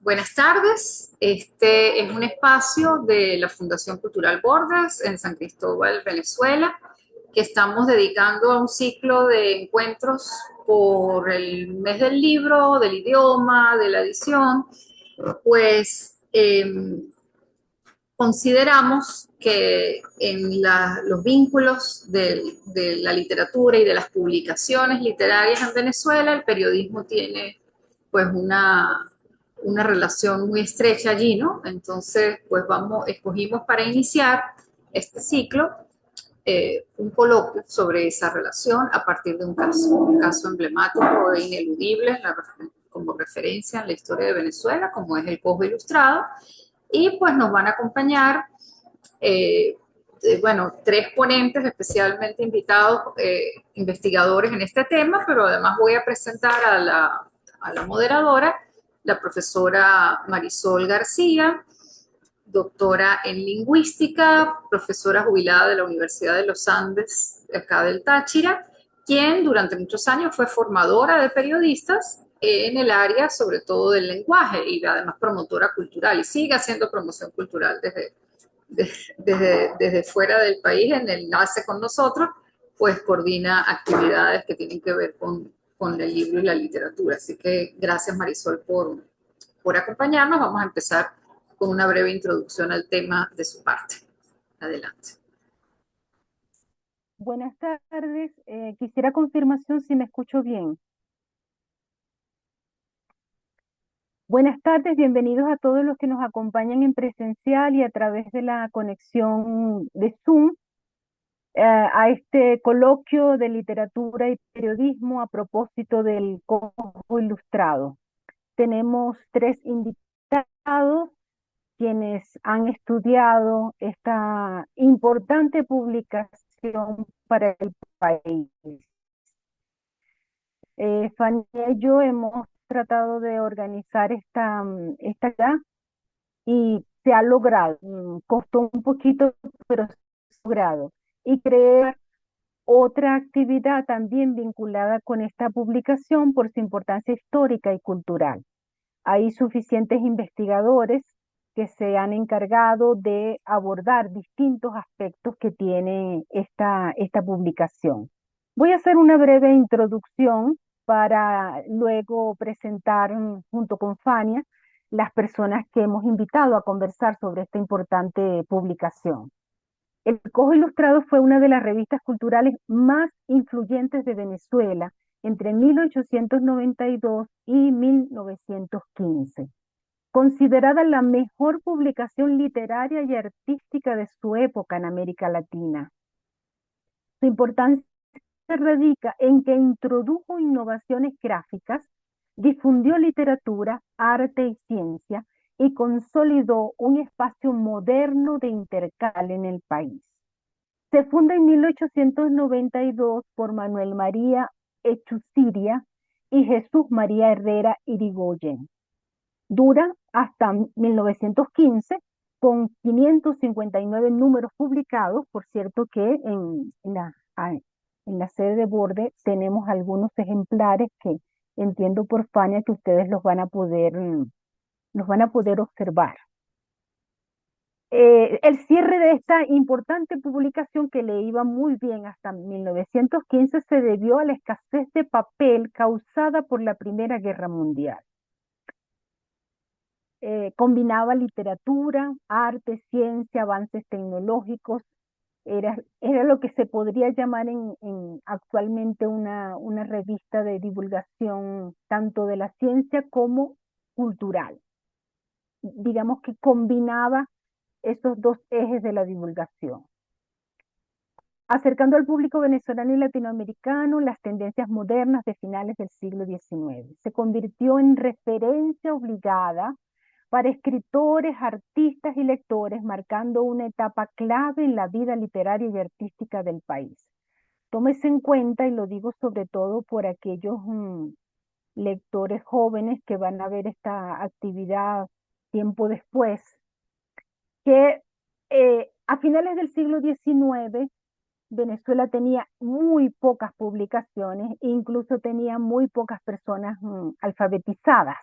Buenas tardes. Este es un espacio de la Fundación Cultural Bordas en San Cristóbal, Venezuela, que estamos dedicando a un ciclo de encuentros por el mes del libro, del idioma, de la edición. Pues consideramos que en los vínculos de la literatura y de las publicaciones literarias en Venezuela, el periodismo tiene pues una relación muy estrecha allí, ¿no? Entonces, pues escogimos para iniciar este ciclo un coloquio sobre esa relación a partir de un caso emblemático e ineludible como referencia en la historia de Venezuela, como es el Cojo Ilustrado, y pues nos van a acompañar, bueno, tres ponentes especialmente invitados, investigadores en este tema, pero además voy a presentar a la moderadora, la profesora Marisol García, doctora en lingüística, profesora jubilada de la Universidad de los Andes, acá del Táchira, quien durante muchos años fue formadora de periodistas en el área, sobre todo del lenguaje, y además promotora cultural, y sigue haciendo promoción cultural desde fuera del país, en el enlace con nosotros, pues coordina actividades que tienen que ver con el libro y la literatura. Así que gracias, Marisol, por acompañarnos. Vamos a empezar con una breve introducción al tema de su parte. Adelante. Buenas tardes. Quisiera confirmación si me escucho bien. Buenas tardes, bienvenidos a todos los que nos acompañan en presencial y a través de la conexión de Zoom a este coloquio de literatura y periodismo a propósito del Cojo Ilustrado. Tenemos tres invitados quienes han estudiado esta importante publicación para el país. Fania y yo hemos tratado de organizar esta actividad y se ha logrado. Costó un poquito, pero se ha logrado. Y crear otra actividad también vinculada con esta publicación por su importancia histórica y cultural. Hay suficientes investigadores que se han encargado de abordar distintos aspectos que tiene esta publicación. Voy a hacer una breve introducción para luego presentar junto con Fania las personas que hemos invitado a conversar sobre esta importante publicación. El Cojo Ilustrado fue una de las revistas culturales más influyentes de Venezuela entre 1892 y 1915, considerada la mejor publicación literaria y artística de su época en América Latina. Su importancia radica en que introdujo innovaciones gráficas, difundió literatura, arte y ciencia y consolidó un espacio moderno de intercambio en el país. Se funda en 1892 por Manuel María Echuciria y Jesús María Herrera Irigoyen. Dura hasta 1915 con 559 números publicados. Por cierto que en la sede de Borde tenemos algunos ejemplares que entiendo por Fania que ustedes los van a poder observar. El cierre de esta importante publicación que le iba muy bien hasta 1915 se debió a la escasez de papel causada por la Primera Guerra Mundial. Combinaba literatura, arte, ciencia, avances tecnológicos. Era lo que se podría llamar actualmente una revista de divulgación tanto de la ciencia como cultural. Digamos que combinaba esos dos ejes de la divulgación, acercando al público venezolano y latinoamericano las tendencias modernas de finales del siglo XIX. Se convirtió en referencia obligada para escritores, artistas y lectores, marcando una etapa clave en la vida literaria y artística del país. Tómese en cuenta, y lo digo sobre todo por aquellos lectores jóvenes que van a ver esta actividad tiempo después, que a finales del siglo XIX Venezuela tenía muy pocas publicaciones, incluso tenía muy pocas personas alfabetizadas.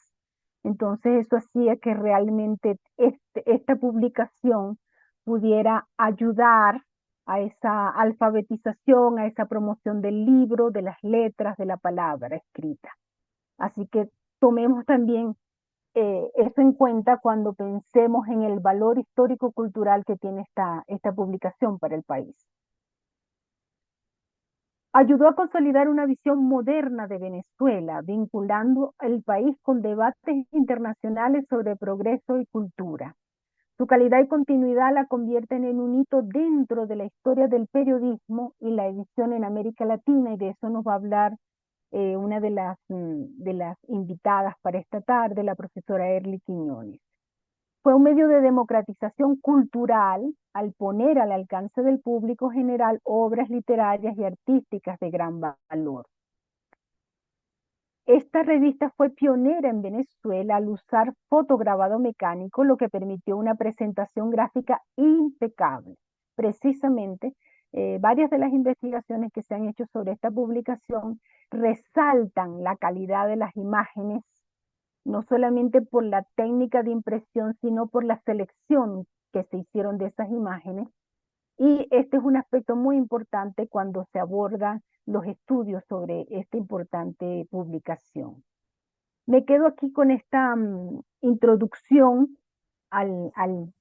Entonces eso hacía que realmente esta publicación pudiera ayudar a esa alfabetización, a esa promoción del libro, de las letras, de la palabra escrita. Así que tomemos también eso en cuenta cuando pensemos en el valor histórico-cultural que tiene esta publicación para el país. Ayudó a consolidar una visión moderna de Venezuela, vinculando el país con debates internacionales sobre progreso y cultura. Su calidad y continuidad la convierten en un hito dentro de la historia del periodismo y la edición en América Latina, y de eso nos va a hablar una de las invitadas para esta tarde, la profesora Erly Quiñones. Fue un medio de democratización cultural al poner al alcance del público general obras literarias y artísticas de gran valor. Esta revista fue pionera en Venezuela al usar fotograbado mecánico, lo que permitió una presentación gráfica impecable. Precisamente, varias de las investigaciones que se han hecho sobre esta publicación resaltan la calidad de las imágenes, no solamente por la técnica de impresión, sino por la selección que se hicieron de esas imágenes. Y este es un aspecto muy importante cuando se abordan los estudios sobre esta importante publicación. Me quedo aquí con esta introducción al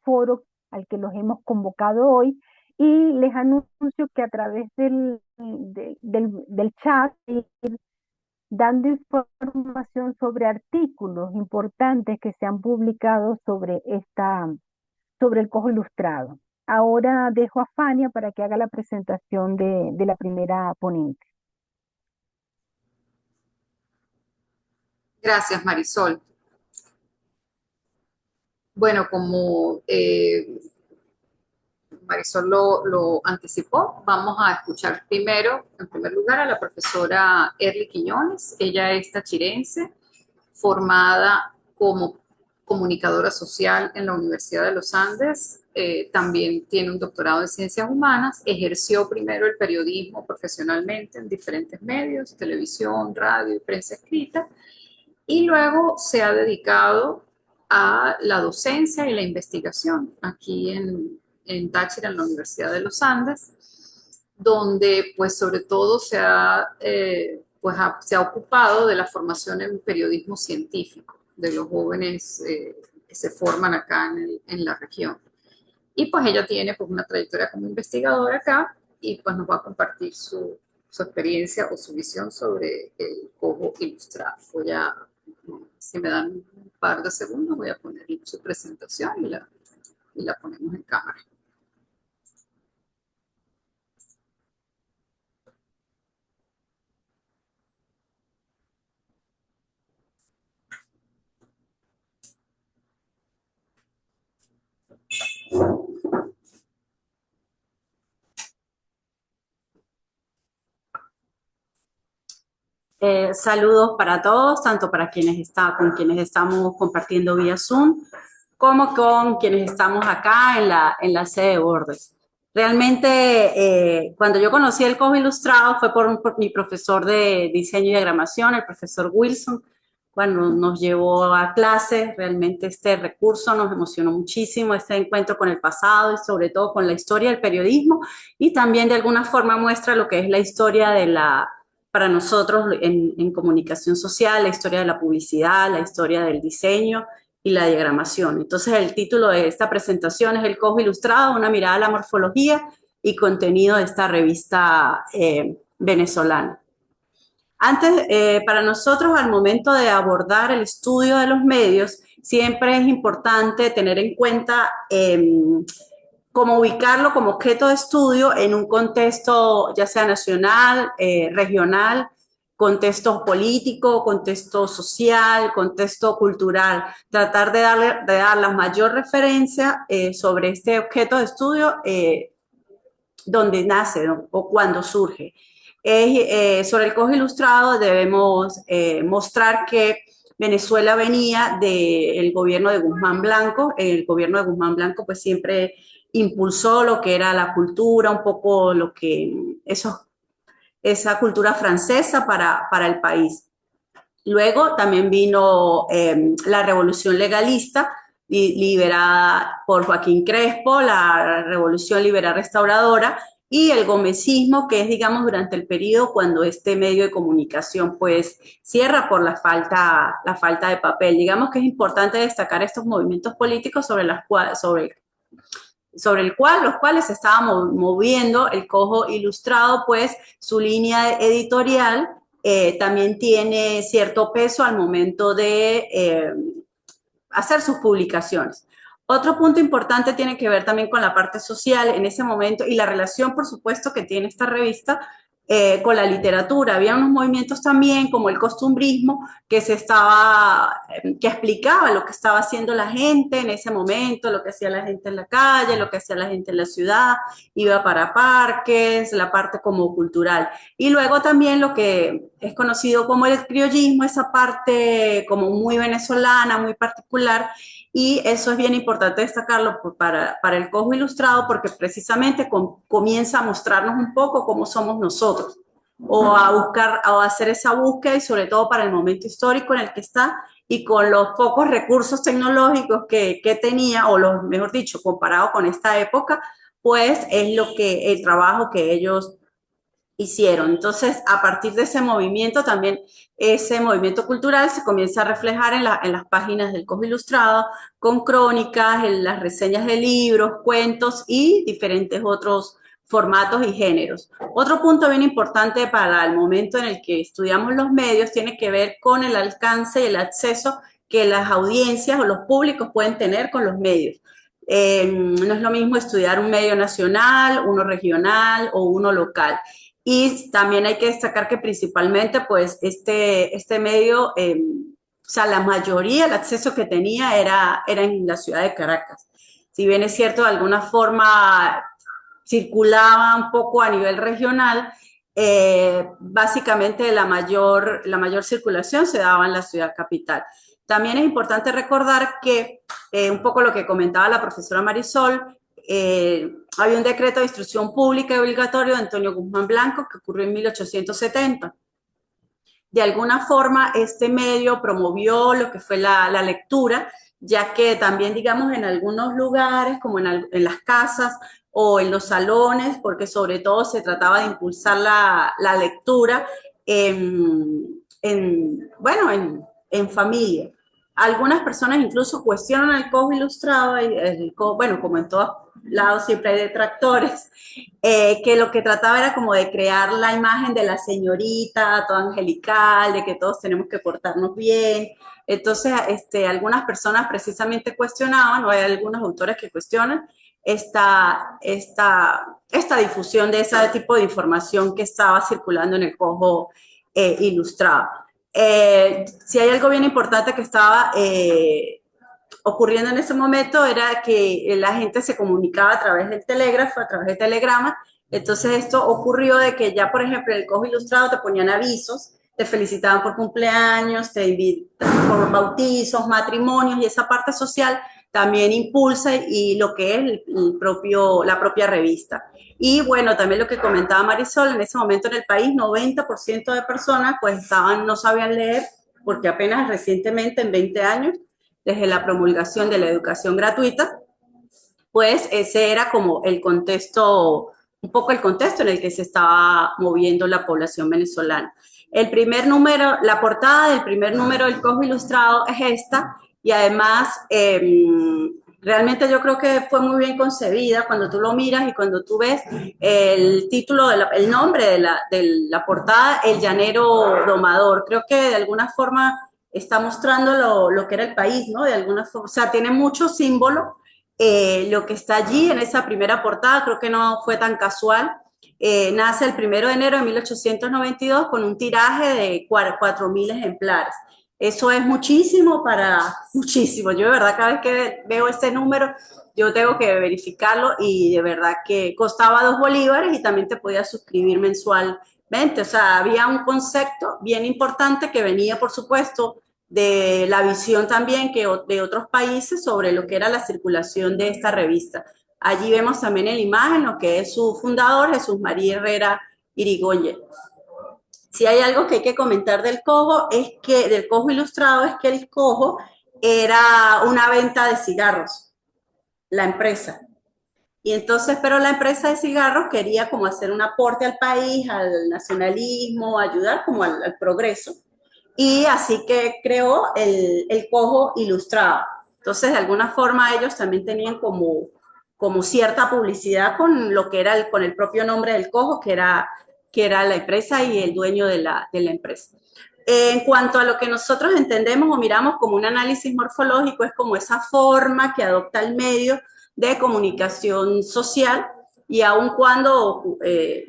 foro al que los hemos convocado hoy, y les anuncio que a través del chat dando información sobre artículos importantes que se han publicado sobre el cojo ilustrado. Ahora dejo a Fania para que haga la presentación de la primera ponente. Gracias, Marisol. Bueno, como Marisol lo anticipó, vamos a escuchar primero, en primer lugar, a la profesora Erly Quiñones. Ella es tachirense, formada como comunicadora social en la Universidad de los Andes. También tiene un doctorado en ciencias humanas. Ejerció primero el periodismo profesionalmente en diferentes medios, televisión, radio y prensa escrita, y luego se ha dedicado a la docencia y la investigación aquí en Táchira, en la Universidad de los Andes, donde pues sobre todo se ha ocupado de la formación en periodismo científico de los jóvenes que se forman acá en la región. Y pues ella tiene pues una trayectoria como investigadora acá, y pues nos va a compartir su experiencia o su visión sobre el cojo ilustrado. Si me dan un par de segundos, voy a poner su presentación y la ponemos en cámara. Saludos para todos, tanto para con quienes estamos compartiendo vía Zoom, como con quienes estamos acá en la sede de Bordes. Realmente, cuando yo conocí el cojo ilustrado fue por mi profesor de diseño y diagramación, el profesor Wilson, cuando nos llevó a clase. Realmente este recurso nos emocionó muchísimo, este encuentro con el pasado y sobre todo con la historia del periodismo, y también de alguna forma muestra lo que es la historia para nosotros en comunicación social, la historia de la publicidad, la historia del diseño y la diagramación. Entonces el título de esta presentación es El cojo ilustrado, una mirada a la morfología y contenido de esta revista venezolana. Para nosotros, al momento de abordar el estudio de los medios, siempre es importante tener en cuenta cómo ubicarlo como objeto de estudio en un contexto ya sea nacional, regional, contexto político, contexto social, contexto cultural. Tratar de dar la mayor referencia sobre este objeto de estudio donde nace, ¿no? O cuando surge. Sobre el cojo ilustrado debemos mostrar que Venezuela venía del gobierno de Guzmán Blanco. El gobierno de Guzmán Blanco pues siempre impulsó lo que era la cultura, un poco esa cultura francesa para el país. Luego también vino la Revolución Legalista, liderada por Joaquín Crespo, la Revolución Liberal Restauradora, y el gomecismo, que es, digamos, durante el periodo cuando este medio de comunicación, pues, cierra por la falta de papel. Digamos que es importante destacar estos movimientos políticos sobre los cuales se estaba moviendo el Cojo Ilustrado, pues su línea editorial también tiene cierto peso al momento de hacer sus publicaciones. Otro punto importante tiene que ver también con la parte social en ese momento y la relación, por supuesto, que tiene esta revista con la literatura. Había unos movimientos también como el costumbrismo que que explicaba lo que estaba haciendo la gente en ese momento, lo que hacía la gente en la calle, lo que hacía la gente en la ciudad, iba para parques, la parte como cultural. Y luego también lo que es conocido como el criollismo, esa parte como muy venezolana, muy particular, y eso es bien importante destacarlo para el Cojo Ilustrado porque precisamente comienza a mostrarnos un poco cómo somos nosotros o a buscar o a hacer esa búsqueda y sobre todo para el momento histórico en el que está y con los pocos recursos tecnológicos que tenía o los, mejor dicho, comparado con esta época, pues es el trabajo que ellos hicieron. Entonces, a partir de ese movimiento, también ese movimiento cultural se comienza a reflejar en las páginas del Cojo Ilustrado, con crónicas, en las reseñas de libros, cuentos y diferentes otros formatos y géneros. Otro punto bien importante para el momento en el que estudiamos los medios tiene que ver con el alcance y el acceso que las audiencias o los públicos pueden tener con los medios. No es lo mismo estudiar un medio nacional, uno regional o uno local. Y también hay que destacar que principalmente, pues, este medio, o sea, la mayoría, el acceso que tenía era en la ciudad de Caracas. Si bien es cierto, de alguna forma circulaba un poco a nivel regional, básicamente la mayor circulación se daba en la ciudad capital. También es importante recordar que, un poco lo que comentaba la profesora Marisol, había un decreto de instrucción pública y obligatorio de Antonio Guzmán Blanco que ocurrió en 1870. De alguna forma, este medio promovió lo que fue la lectura, ya que también, digamos, en algunos lugares, como en las casas o en los salones, porque sobre todo se trataba de impulsar la lectura bueno, en familia. Algunas personas incluso cuestionan el Cojo Ilustrado, bueno, como en todos lados siempre hay detractores, que lo que trataba era como de crear la imagen de la señorita, toda angelical, de que todos tenemos que portarnos bien. Entonces, algunas personas precisamente cuestionaban, o hay algunos autores que cuestionan, esta difusión de ese tipo de información que estaba circulando en el Cojo Ilustrado. Si hay algo bien importante que estaba ocurriendo en ese momento era que la gente se comunicaba a través del telégrafo, a través del telegrama. Entonces esto ocurrió de que ya, por ejemplo, en el Cojo Ilustrado te ponían avisos, te felicitaban por cumpleaños, te invitaban por bautizos, matrimonios, y esa parte social también impulsa y lo que es la propia revista. Y bueno, también lo que comentaba Marisol, en ese momento en el país 90% de personas pues no sabían leer porque apenas recientemente, en 20 años, desde la promulgación de la educación gratuita, pues ese era como el contexto, un poco el contexto en el que se estaba moviendo la población venezolana. El primer número, la portada del primer número del Cojo Ilustrado es esta, y además realmente yo creo que fue muy bien concebida cuando tú lo miras y cuando tú ves el título, el nombre de la portada, El Llanero Domador. Creo que de alguna forma está mostrando lo que era el país, ¿no? De alguna forma, o sea, tiene mucho símbolo. Lo que está allí en esa primera portada, creo que no fue tan casual. Nace el 1 de enero de 1892 con un tiraje de 4.000 ejemplares. Eso es muchísimo. Yo de verdad cada vez que veo ese número, yo tengo que verificarlo y de verdad que costaba 2 bolívares y también te podías suscribir mensualmente. O sea, había un concepto bien importante que venía, por supuesto, de la visión también de otros países sobre lo que era la circulación de esta revista. Allí vemos también en la imagen lo que es su fundador, Jesús María Herrera Irigoyen. si hay algo que hay que comentar del Cojo, del Cojo Ilustrado, es que el Cojo era una venta de cigarros, la empresa. Y entonces, pero la empresa de cigarros quería como hacer un aporte al país, al nacionalismo, ayudar como al progreso. Y así que creó el Cojo Ilustrado. Entonces, de alguna forma, ellos también tenían como cierta publicidad con lo que era con el propio nombre del Cojo, que era la empresa y el dueño de la empresa. En cuanto a lo que nosotros entendemos o miramos como un análisis morfológico, es como esa forma que adopta el medio de comunicación social, y aun cuando,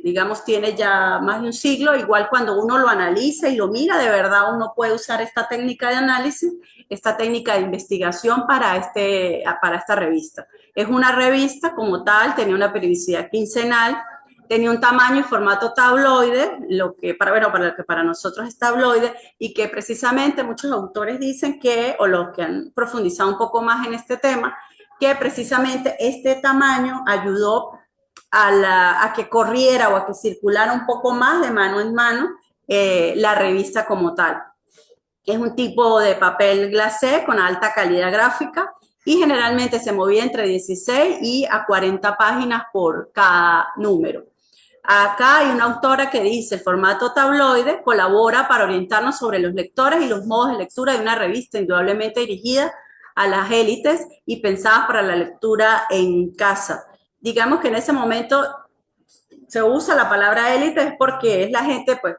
digamos, tiene ya más de un siglo, igual cuando uno lo analiza y lo mira, de verdad uno puede usar esta técnica de análisis, esta técnica de investigación para esta revista. Es una revista como tal, tenía una periodicidad quincenal, tenía un tamaño y formato tabloide, lo que para nosotros es tabloide, y que precisamente muchos autores dicen que, o los que han profundizado un poco más en este tema, que precisamente este tamaño ayudó a que corriera o a que circulara un poco más de mano en mano la revista como tal. Es un tipo de papel glacé con alta calidad gráfica y generalmente se movía entre 16 y a 40 páginas por cada número. Acá hay una autora que dice: el formato tabloide colabora para orientarnos sobre los lectores y los modos de lectura de una revista indudablemente dirigida a las élites y pensadas para la lectura en casa. Digamos que en ese momento se usa la palabra élite porque es la gente, pues,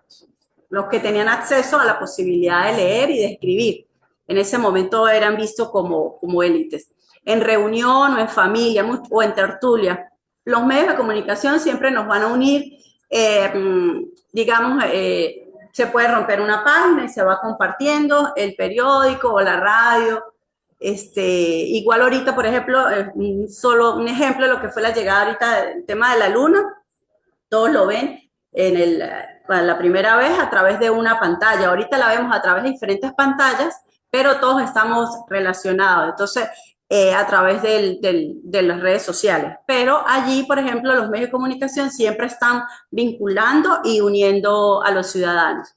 los que tenían acceso a la posibilidad de leer y de escribir. En ese momento eran vistos como élites. En reunión o en familia o en tertulia, los medios de comunicación siempre nos van a unir, digamos, se puede romper una página y se va compartiendo el periódico o la radio. Igual ahorita, por ejemplo, solo un ejemplo de lo que fue la llegada ahorita del tema de la luna, todos lo ven la primera vez a través de una pantalla. Ahorita la vemos a través de diferentes pantallas, pero todos estamos relacionados. Entonces, a través de las redes sociales. Pero allí, por ejemplo, los medios de comunicación siempre están vinculando y uniendo a los ciudadanos.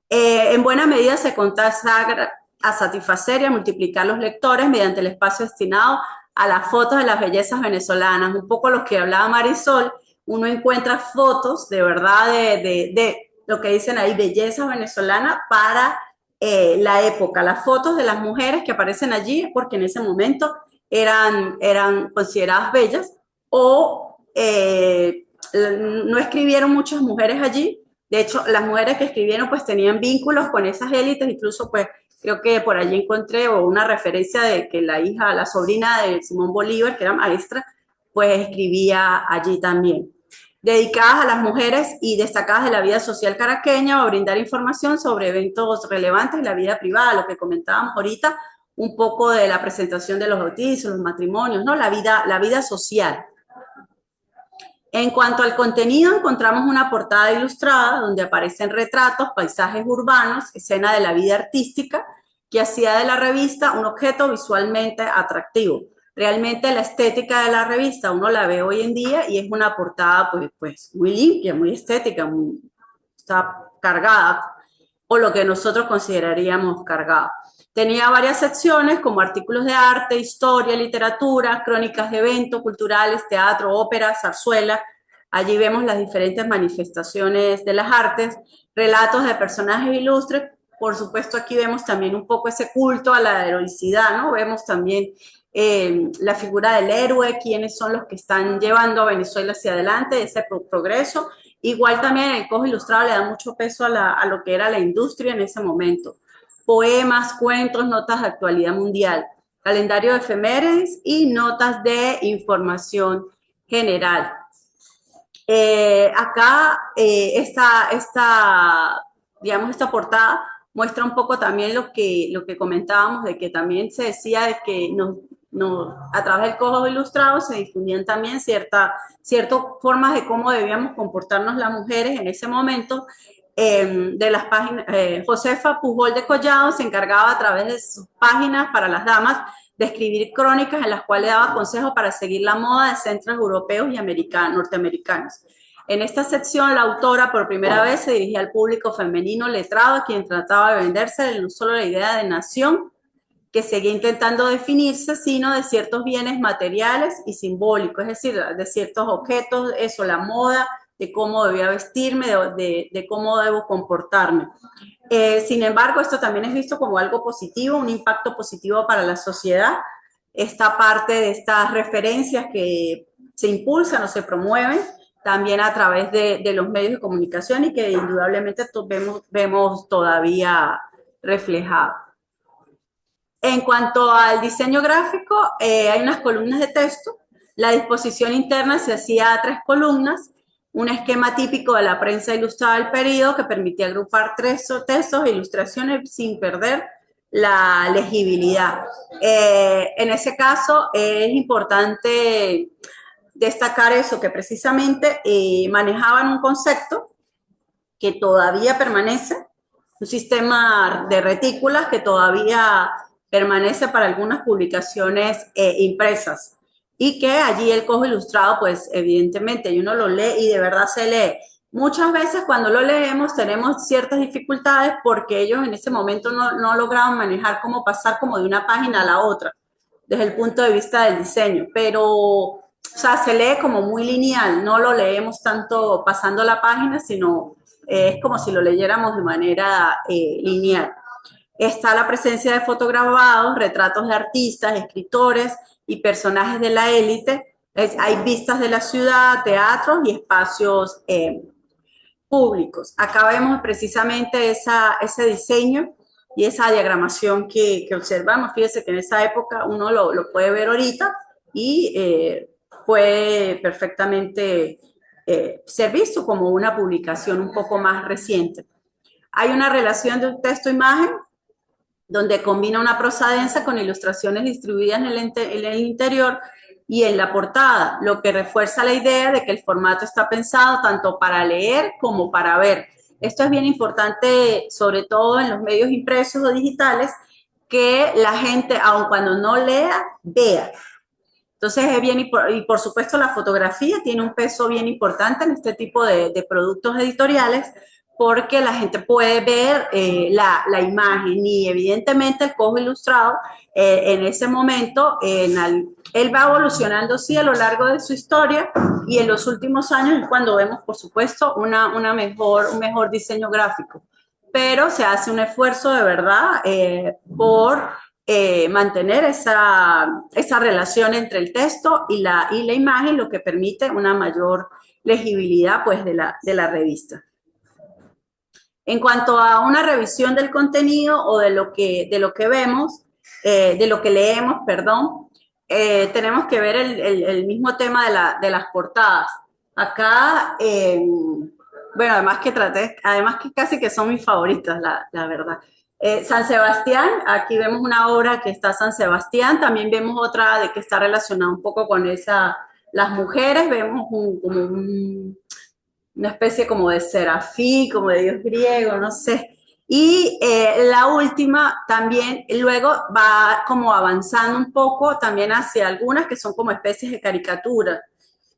En buena medida se consagra a satisfacer y a multiplicar los lectores mediante el espacio destinado a las fotos de las bellezas venezolanas. Un poco lo que hablaba Marisol, uno encuentra fotos de verdad de lo que dicen ahí, bellezas venezolanas para la época. Las fotos de las mujeres que aparecen allí porque en ese momento eran consideradas bellas, o no escribieron muchas mujeres allí. De hecho, las mujeres que escribieron pues tenían vínculos con esas élites, incluso pues creo que por allí encontré una referencia de que la sobrina de Simón Bolívar, que era maestra, pues escribía allí también. Dedicadas a las mujeres y destacadas de la vida social caraqueña, o a brindar información sobre eventos relevantes en la vida privada, lo que comentábamos ahorita, un poco de la presentación de los bautizos, los matrimonios, ¿no? La vida social. En cuanto al contenido, encontramos una portada ilustrada donde aparecen retratos, paisajes urbanos, escena de la vida artística, que hacía de la revista un objeto visualmente atractivo. Realmente la estética de la revista uno la ve hoy en día y es una portada pues muy limpia, muy estética, está cargada, o lo que nosotros consideraríamos cargada. Tenía varias secciones como artículos de arte, historia, literatura, crónicas de eventos culturales, teatro, ópera, zarzuela. Allí vemos las diferentes manifestaciones de las artes, relatos de personajes ilustres. Por supuesto, aquí vemos también un poco ese culto a la heroicidad, ¿no? Vemos también la figura del héroe, quiénes son los que están llevando a Venezuela hacia adelante, ese progreso. Igual también el Cojo Ilustrado le da mucho peso a lo que era la industria en ese momento. Poemas, cuentos, notas de actualidad mundial, calendario de efemérides y notas de información general. Acá digamos, esta portada muestra un poco también lo que comentábamos, de que también se decía de que a través del Cojo Ilustrado se difundían también ciertas formas de cómo debíamos comportarnos las mujeres en ese momento. De las páginas, Josefa Pujol de Collado se encargaba a través de sus páginas para las damas de escribir crónicas en las cuales daba consejos para seguir la moda de centros europeos y norteamericanos. En esta sección, la autora por primera vez se dirigía al público femenino letrado, a quien trataba de venderse no solo la idea de nación, que seguía intentando definirse, sino de ciertos bienes materiales y simbólicos, es decir, de ciertos objetos, eso, la moda, de cómo debía vestirme, de cómo debo comportarme. Sin embargo, esto también es visto como algo positivo, un impacto positivo para la sociedad. Esta parte de estas referencias que se impulsan o se promueven también a través de los medios de comunicación y que indudablemente vemos todavía reflejado. En cuanto al diseño gráfico, hay unas columnas de texto. La disposición interna se hacía a 3 columnas, un esquema típico de la prensa ilustrada del periodo que permitía agrupar 3 textos e ilustraciones sin perder la legibilidad. En ese caso es importante destacar eso, que precisamente manejaban un concepto que todavía permanece, un sistema de retículas que todavía permanece para algunas publicaciones impresas y que allí el cojo ilustrado, pues evidentemente uno lo lee y de verdad se lee. Muchas veces cuando lo leemos tenemos ciertas dificultades porque ellos en ese momento no lograban manejar cómo pasar como de una página a la otra desde el punto de vista del diseño, pero o sea, se lee como muy lineal, no lo leemos tanto pasando la página, sino es como si lo leyéramos de manera lineal. Está la presencia de fotograbados, retratos de artistas, escritores y personajes de la élite. Hay vistas de la ciudad, teatros y espacios públicos. Acá vemos precisamente ese diseño y esa diagramación que observamos. Fíjese que en esa época uno lo puede ver ahorita y puede perfectamente ser visto como una publicación un poco más reciente. Hay una relación de un texto-imagen donde combina una prosa densa con ilustraciones distribuidas en el interior y en la portada, lo que refuerza la idea de que el formato está pensado tanto para leer como para ver. Esto es bien importante, sobre todo en los medios impresos o digitales, que la gente, aun cuando no lea, vea. Entonces es bien, y por supuesto la fotografía tiene un peso bien importante en este tipo de productos editoriales porque la gente puede ver la imagen y evidentemente el cojo ilustrado en ese momento, él va evolucionando sí a lo largo de su historia y en los últimos años es cuando vemos por supuesto un mejor diseño gráfico, pero se hace un esfuerzo de verdad por mantener esa relación entre el texto y la imagen, lo que permite una mayor legibilidad pues, de la revista. En cuanto a una revisión del contenido o de lo que vemos, de lo que leemos, perdón, tenemos que ver el mismo tema de las portadas. Acá, bueno, además que casi que son mis favoritas, la verdad. San Sebastián, aquí vemos una obra que está San Sebastián, también vemos otra de que está relacionada un poco con las mujeres, vemos una especie como de serafí, como de dios griego, no sé. Y la última también luego va como avanzando un poco también hacia algunas que son como especies de caricatura.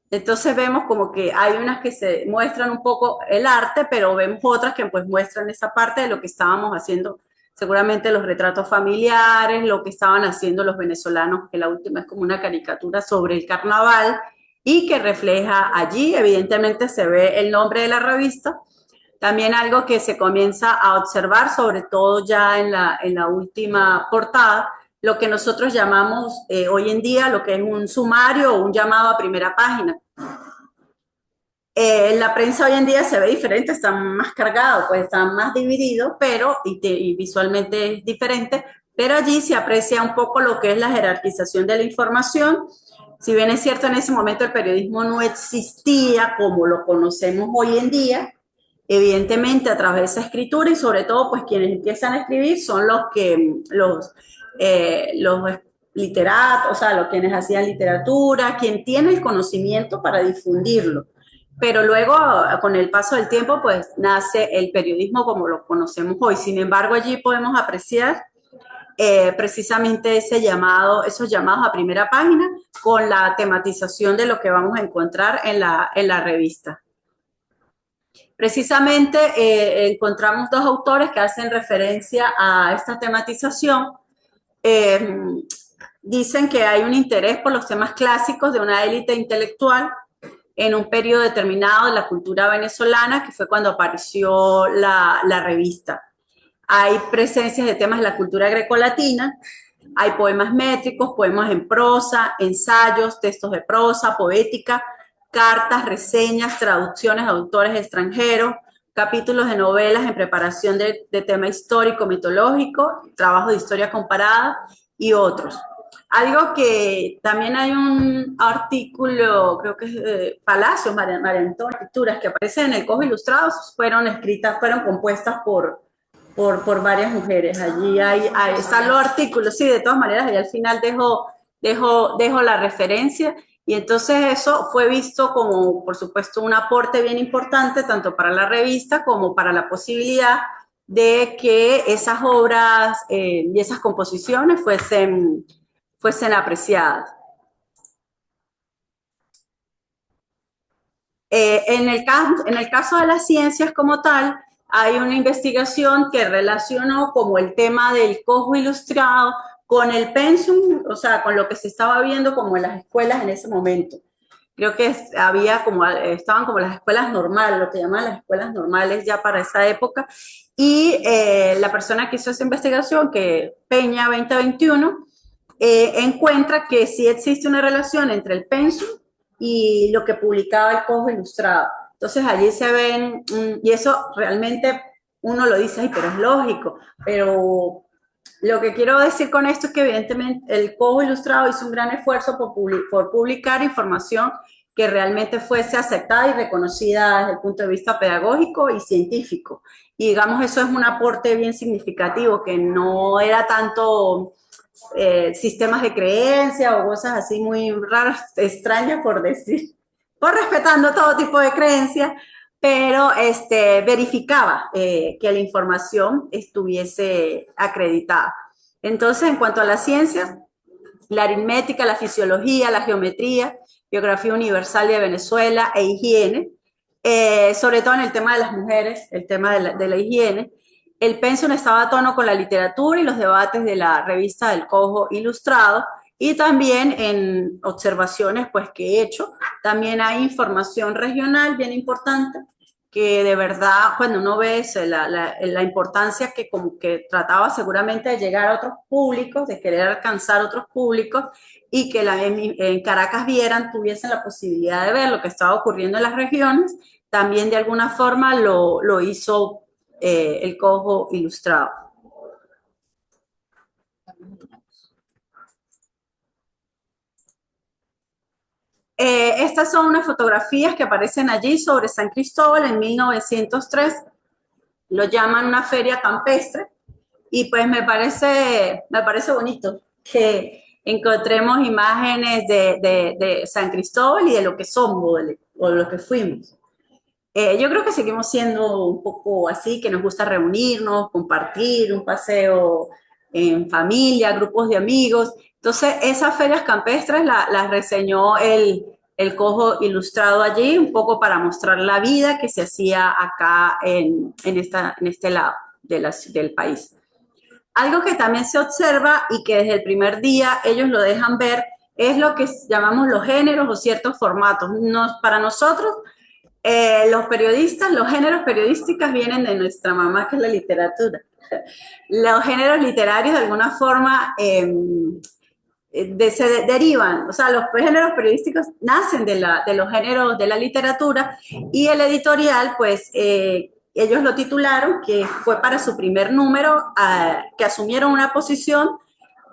Entonces vemos como que hay unas que se muestran un poco el arte, pero vemos otras que pues muestran esa parte de lo que estábamos haciendo, seguramente los retratos familiares, lo que estaban haciendo los venezolanos, que la última es como una caricatura sobre el carnaval y que refleja allí, evidentemente se ve el nombre de la revista. También algo que se comienza a observar, sobre todo ya en la última portada, lo que nosotros llamamos hoy en día lo que es un sumario o un llamado a primera página. La prensa hoy en día se ve diferente, está más cargado, pues está más dividido, pero y visualmente es diferente, pero allí se aprecia un poco lo que es la jerarquización de la información. Si bien es cierto, en ese momento el periodismo no existía como lo conocemos hoy en día, evidentemente a través de esa escritura y sobre todo pues quienes empiezan a escribir son los literatos, o sea, los quienes hacían literatura, quien tiene el conocimiento para difundirlo. Pero luego, con el paso del tiempo, pues nace el periodismo como lo conocemos hoy. Sin embargo, allí podemos apreciar precisamente esos llamados a primera página con la tematización de lo que vamos a encontrar en la revista. precisamente encontramos dos autores que hacen referencia a esta tematización. Dicen que hay un interés por los temas clásicos de una élite intelectual en un periodo determinado de la cultura venezolana, que fue cuando apareció la revista. Hay presencias de temas de la cultura grecolatina, hay poemas métricos, poemas en prosa, ensayos, textos de prosa, poética, cartas, reseñas, traducciones de autores extranjeros, capítulos de novelas en preparación de tema histórico, mitológico, trabajo de historia comparada y otros. Algo que también hay un artículo, creo que es de Palacios, María Antonia, Escrituras, que aparece en el Cojo Ilustrado, fueron compuestas por varias mujeres. Allí están los artículos, sí, de todas maneras, y al final dejo la referencia. Y entonces eso fue visto como, por supuesto, un aporte bien importante, tanto para la revista como para la posibilidad de que esas obras y esas composiciones fuesen apreciadas. En el caso de las ciencias como tal, hay una investigación que relacionó como el tema del cojo ilustrado con el pensum, o sea, con lo que se estaba viendo como en las escuelas en ese momento. Creo que estaban como las escuelas normales, lo que llaman las escuelas normales ya para esa época, y la persona que hizo esa investigación, que Peña 2021, encuentra que sí existe una relación entre el pensum y lo que publicaba el Cojo Ilustrado. Entonces allí se ven, y eso realmente uno lo dice, ay, pero es lógico, pero lo que quiero decir con esto es que evidentemente el Cojo Ilustrado hizo un gran esfuerzo por publicar información que realmente fuese aceptada y reconocida desde el punto de vista pedagógico y científico. Y digamos, eso es un aporte bien significativo, que no era tanto sistemas de creencia o cosas así muy raras, extrañas por decir, por respetando todo tipo de creencias, pero verificaba que la información estuviese acreditada. Entonces, en cuanto a la ciencia, la aritmética, la fisiología, la geometría, geografía universal de Venezuela e higiene, sobre todo en el tema de las mujeres, el tema de la higiene, el pensum estaba a tono con la literatura y los debates de la revista del Cojo Ilustrado, y también en observaciones pues, que he hecho, también hay información regional bien importante, que de verdad cuando uno ve la importancia que como que trataba seguramente de llegar a otros públicos, de querer alcanzar otros públicos, y que en Caracas tuviesen la posibilidad de ver lo que estaba ocurriendo en las regiones, también de alguna forma lo hizo el Cojo Ilustrado. Estas son unas fotografías que aparecen allí sobre San Cristóbal en 1903. Lo llaman una feria campestre, y pues me parece bonito que encontremos imágenes de San Cristóbal y de lo que somos o de lo que fuimos. Yo creo que seguimos siendo un poco así, que nos gusta reunirnos, compartir un paseo en familia, grupos de amigos. Entonces, esas ferias campestres las reseñó el Cojo Ilustrado allí, un poco para mostrar la vida que se hacía acá en este lado del país. Algo que también se observa y que desde el primer día ellos lo dejan ver es lo que llamamos los géneros o ciertos formatos. Para nosotros, los periodistas, los géneros periodísticos vienen de nuestra mamá, que es la literatura. Los géneros literarios de alguna forma se derivan, o sea, los géneros periodísticos nacen de los géneros de la literatura, y el editorial, pues, ellos lo titularon, que fue para su primer número, que asumieron una posición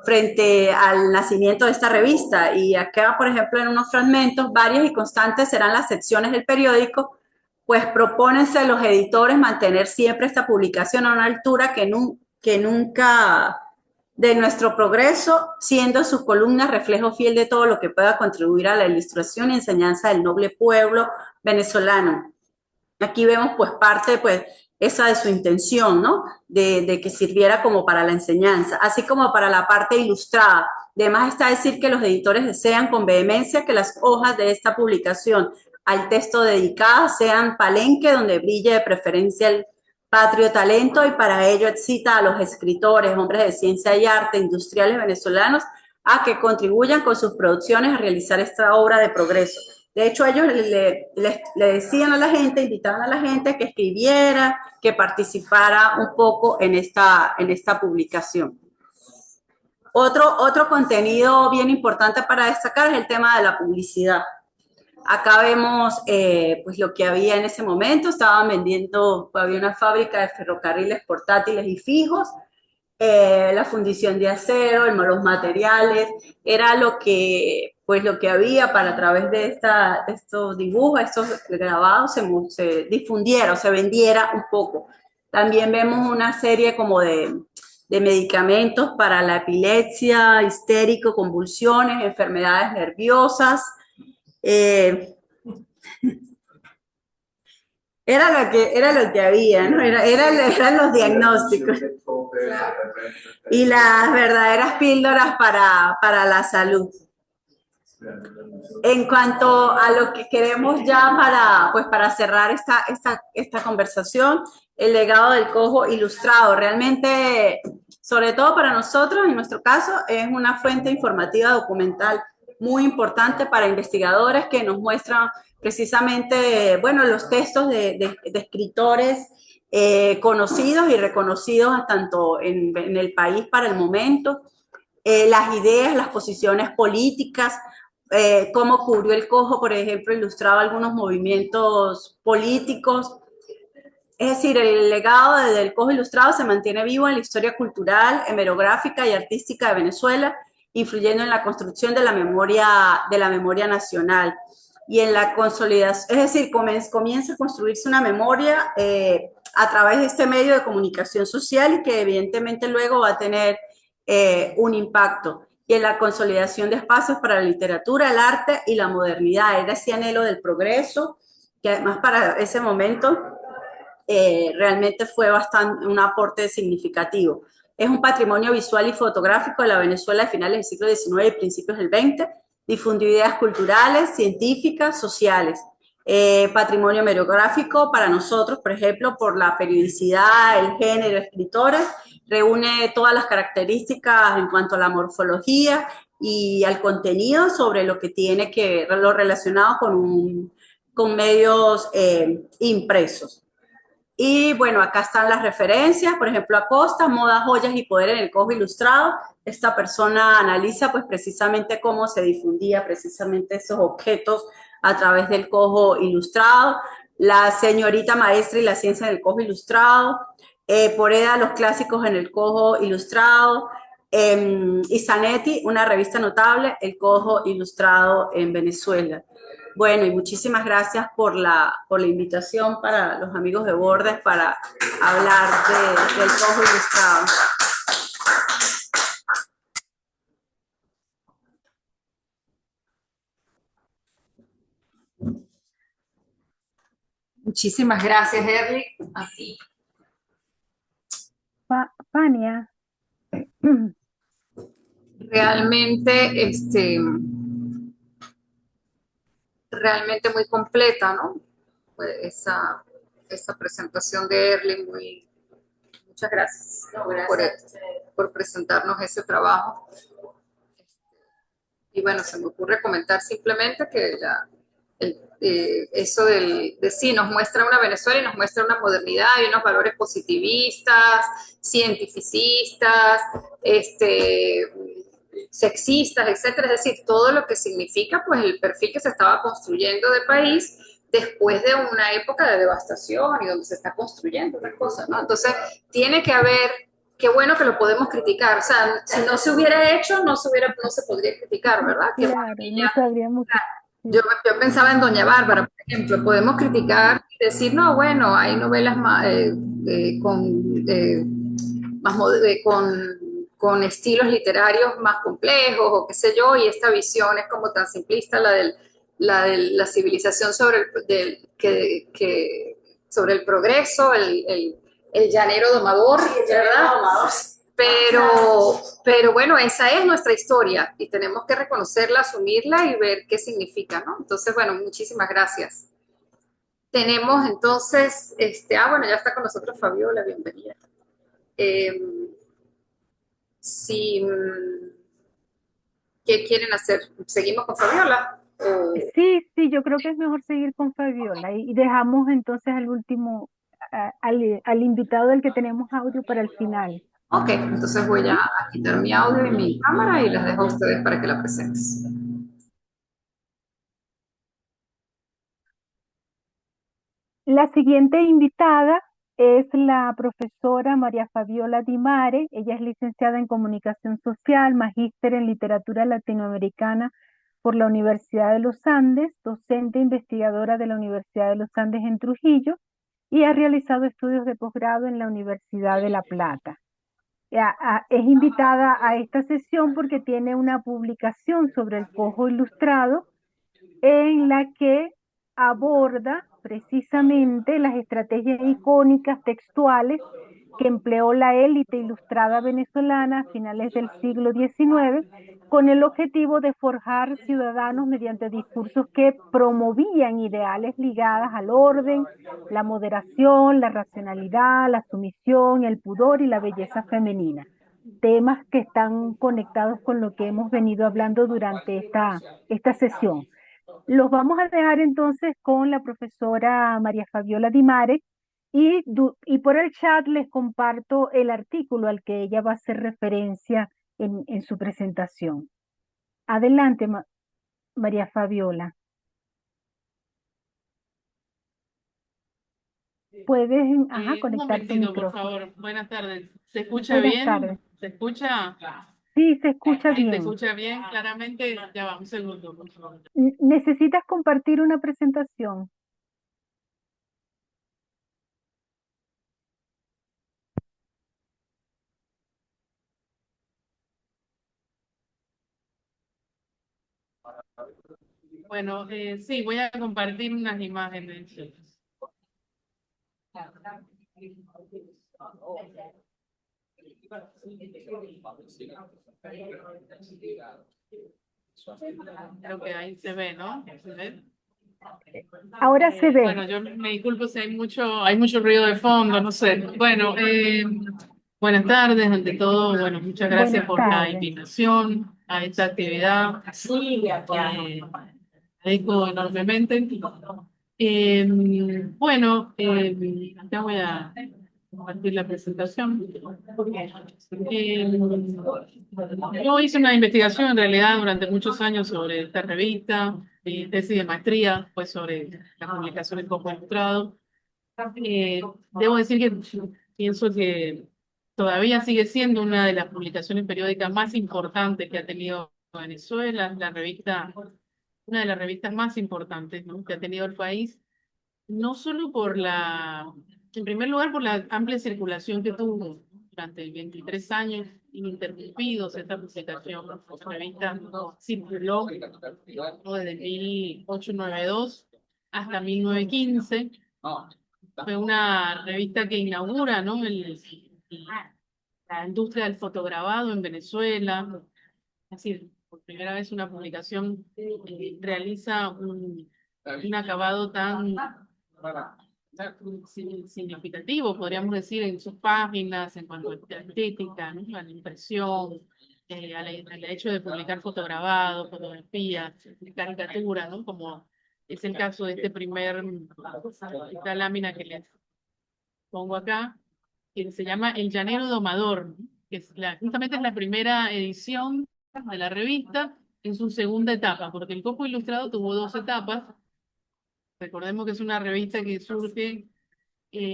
frente al nacimiento de esta revista. Y acá, por ejemplo, en unos fragmentos, varias y constantes serán las secciones del periódico, pues propónense los editores mantener siempre esta publicación a una altura que nunca de nuestro progreso, siendo sus columnas reflejo fiel de todo lo que pueda contribuir a la ilustración y enseñanza del noble pueblo venezolano. Aquí vemos pues parte pues esa de su intención, ¿no? De que sirviera como para la enseñanza, así como para la parte ilustrada. Además está decir que los editores desean con vehemencia que las hojas de esta publicación al texto dedicadas sean Palenque, donde brille de preferencia el patrio talento, y para ello excita a los escritores, hombres de ciencia y arte, industriales venezolanos, a que contribuyan con sus producciones a realizar esta obra de progreso. De hecho, ellos le decían a la gente, invitaban a la gente que escribiera, que participara un poco en esta publicación. Otro contenido bien importante para destacar es el tema de la publicidad. Acá vemos pues lo que había en ese momento. Estaban vendiendo, había una fábrica de ferrocarriles portátiles y fijos, la fundición de acero, los materiales, era pues lo que había para, a través de estos dibujos, estos grabados, se difundiera o se vendiera un poco. También vemos una serie como de medicamentos para la epilepsia, histérico, convulsiones, enfermedades nerviosas. Era lo que había, ¿no? Eran los diagnósticos y las verdaderas píldoras para la salud. En cuanto a lo que queremos ya para cerrar esta conversación, el legado del cojo ilustrado, realmente, sobre todo para nosotros, en nuestro caso, es una fuente informativa documental muy importante para investigadores que nos muestran precisamente, bueno, los textos de escritores conocidos y reconocidos tanto en el país para el momento, las ideas, las posiciones políticas, cómo cubrió el cojo, por ejemplo, ilustraba algunos movimientos políticos. Es decir, el legado del cojo ilustrado se mantiene vivo en la historia cultural, hemerográfica y artística de Venezuela, influyendo en la construcción de la memoria nacional y en la consolidación. Es decir, comienza a construirse una memoria a través de este medio de comunicación social y que evidentemente luego va a tener un impacto, y en la consolidación de espacios para la literatura, el arte y la modernidad. Era ese anhelo del progreso, que además para ese momento realmente fue un aporte significativo. Es un patrimonio visual y fotográfico de la Venezuela de finales del siglo XIX y principios del XX, difundió ideas culturales, científicas, sociales. Patrimonio hemerográfico para nosotros, por ejemplo, por la periodicidad, el género, escritores, reúne todas las características en cuanto a la morfología y al contenido sobre lo que tiene que ver, lo relacionado con medios impresos. Y bueno, acá están las referencias, por ejemplo, Acosta, Moda, Joyas y Poder en el Cojo Ilustrado. Esta persona analiza pues precisamente cómo se difundía precisamente esos objetos a través del cojo ilustrado. La señorita maestra y la ciencia del cojo ilustrado. Poreda, los clásicos en el cojo ilustrado. Y Zanetti, una revista notable, el cojo ilustrado en Venezuela. Bueno, y muchísimas gracias por la invitación para los amigos de Bordes para hablar del cojo ilustrado. Muchísimas gracias, Erly. Así. Fania. Realmente, realmente muy completa, ¿no? Pues esa presentación de Erly, muchas gracias, no, gracias por presentarnos ese trabajo. Y bueno, se me ocurre comentar simplemente que eso de sí, nos muestra una Venezuela y nos muestra una modernidad y unos valores positivistas, cientificistas, sexistas, etcétera. Es decir, todo lo que significa pues el perfil que se estaba construyendo de país después de una época de devastación y donde se está construyendo una cosa, ¿no? Entonces, tiene que haber, qué bueno que lo podemos criticar, o sea, si no se hubiera hecho, no se podría criticar, ¿verdad? Claro, no sabríamos. Yo pensaba en Doña Bárbara, por ejemplo, podemos criticar y decir, no, bueno, hay novelas con estilos literarios más complejos o qué sé yo, y esta visión es como tan simplista, la de la civilización sobre el progreso, el llanero domador, ¿verdad? Pero bueno, esa es nuestra historia y tenemos que reconocerla, asumirla y ver qué significa, ¿no? Entonces, bueno, muchísimas gracias. Tenemos entonces, bueno, ya está con nosotros Fabiola, bienvenida. Eh, si, ¿Qué quieren hacer? ¿Seguimos con Fabiola? Sí, sí, yo creo que es mejor seguir con Fabiola y dejamos entonces al último, al invitado del que tenemos audio para el final. Ok, entonces voy a ¿Sí? quitar mi audio y mi cámara y les dejo a ustedes para que la presentes. La siguiente invitada es la profesora María Fabiola Di Mare. Ella es licenciada en Comunicación Social, magíster en Literatura Latinoamericana por la Universidad de los Andes, docente e investigadora de la Universidad de los Andes en Trujillo y ha realizado estudios de posgrado en la Universidad de La Plata. Es invitada a esta sesión porque tiene una publicación sobre el cojo ilustrado en la que aborda precisamente las estrategias icónicas textuales que empleó la élite ilustrada venezolana a finales del siglo XIX con el objetivo de forjar ciudadanos mediante discursos que promovían ideales ligadas al orden, la moderación, la racionalidad, la sumisión, el pudor y la belleza femenina. Temas que están conectados con lo que hemos venido hablando durante esta sesión. Los vamos a dejar entonces con la profesora María Fabiola Di Mare y por el chat les comparto el artículo al que ella va a hacer referencia en su presentación. Adelante, María Fabiola. Puedes, Un conectar tu momentito, por micrófono. favor. Buenas tardes. ¿Se escucha Buenas bien? tardes. ¿Se escucha? Sí, se escucha Sí, se bien. escucha bien, claramente. Ya va, un segundo, por favor. ¿Necesitas compartir una presentación? Bueno, sí, voy a compartir unas imágenes. Creo que ahí se ve, ¿no? ¿Se ve? Ahora se ve. Bueno, yo me disculpo si hay mucho ruido de fondo, no sé. Bueno, buenas tardes, ante todo, bueno, muchas gracias Buenas por la tardes. invitación a esta actividad. Agradezco enormemente. Bueno, ya voy a compartir la presentación. Eh, yo hice una investigación en realidad durante muchos años sobre esta revista, mi tesis de maestría fue sobre la publicación del Copo Ilustrado. Debo decir que pienso que todavía sigue siendo una de las publicaciones periódicas más importantes que ha tenido Venezuela, la revista, una de las revistas más importantes, ¿no?, que ha tenido el país, no solo en primer lugar, por la amplia circulación que tuvo durante 23 años ininterrumpidos esta publicación. La revista circuló, ¿no?, desde 1892 hasta 1915. Fue una revista que inaugura, ¿no?, la industria del fotograbado en Venezuela. Es decir, por primera vez una publicación realiza un acabado tan significativo, podríamos decir, en sus páginas, en cuanto a la estética, ¿no?, a la impresión, al hecho de publicar fotograbados, fotografías, caricaturas, ¿no?, como es el caso de esta lámina que les pongo acá, que se llama El Llanero Domador, ¿no?, que justamente es la primera edición de la revista en su segunda etapa, porque el Copo Ilustrado tuvo dos etapas. Recordemos que es una revista que surge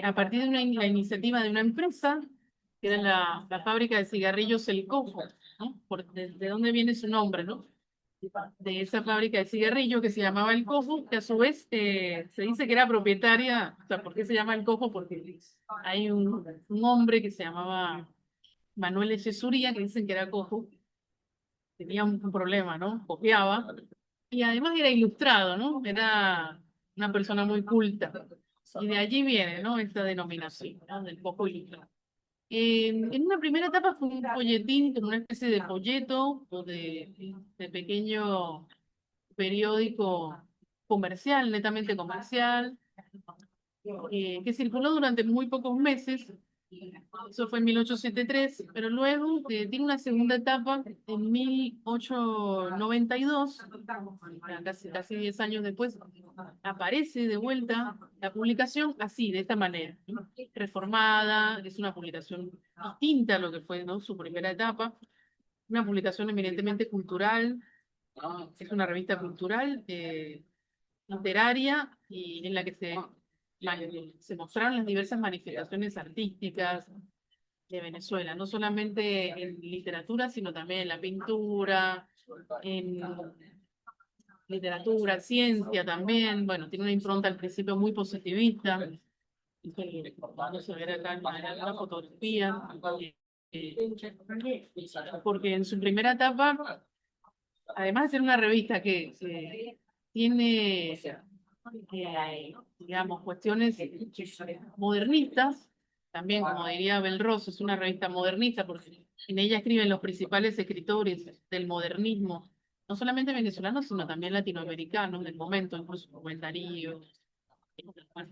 a partir de la iniciativa de una empresa, que era la fábrica de cigarrillos El Cojo, ¿no? De dónde viene su nombre, ¿no? De esa fábrica de cigarrillos que se llamaba El Cojo, que a su vez se dice que era propietaria. O sea, ¿por qué se llama El Cojo? Porque hay un hombre que se llamaba Manuel Echezuría, que dicen que era cojo, tenía un problema, ¿no? Cojeaba, y además era ilustrado, ¿no? Era una persona muy culta. Y de allí viene, ¿no?, esta denominación, ¿no?, del cojo ilustrado. En una primera etapa fue un folletín, como una especie de folleto o de pequeño periódico comercial, netamente comercial, que circuló durante muy pocos meses. Eso fue en 1873, pero luego tiene una segunda etapa en 1892, ya casi 10 años después, aparece de vuelta la publicación así, de esta manera, ¿no? Reformada, es una publicación distinta a lo que fue, ¿no?, su primera etapa, una publicación eminentemente cultural, es una revista cultural, literaria, y en la que se mostraron las diversas manifestaciones artísticas de Venezuela, no solamente en literatura, sino también en la pintura, en literatura, ciencia también. Bueno, tiene una impronta al principio muy positivista. Vamos a ver acá en una fotografía. Porque en su primera etapa, además de ser una revista que tiene, digamos, cuestiones modernistas, también, como diría Belroso, es una revista modernista porque en ella escriben los principales escritores del modernismo, no solamente venezolanos, sino también latinoamericanos del momento, incluso Rubén Darío,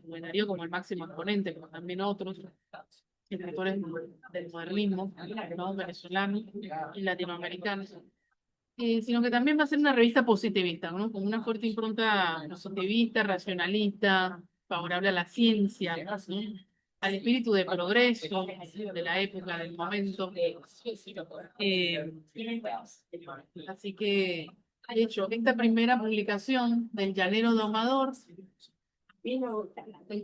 Rubén Darío como el máximo exponente, pero también otros escritores del modernismo, ¿no?, venezolanos y latinoamericanos. Sino que también va a ser una revista positivista, ¿no?, con una fuerte impronta positivista, racionalista, favorable a la ciencia, ¿no?, al espíritu de progreso de la época, del momento. Eh, Así que, de hecho, esta primera publicación del Llanero Domador, ten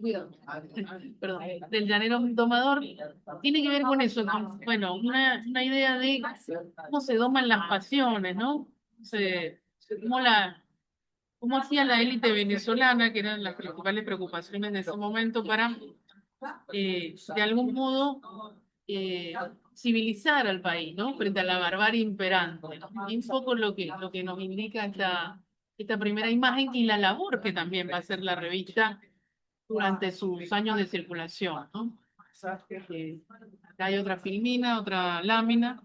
cuidado, perdón, del Llanero Domador, tiene que ver con eso, con, bueno, una idea de cómo se doman las pasiones, ¿no? Cómo cómo hacía la élite venezolana, que eran las principales preocupaciones de ese momento, para de algún modo eh, civilizar al país, ¿no?, frente a la barbarie imperante. Y un poco lo que nos indica esta primera imagen y la labor que también va a hacer la revista durante sus años de circulación, ¿no? Acá hay otra filmina, otra lámina,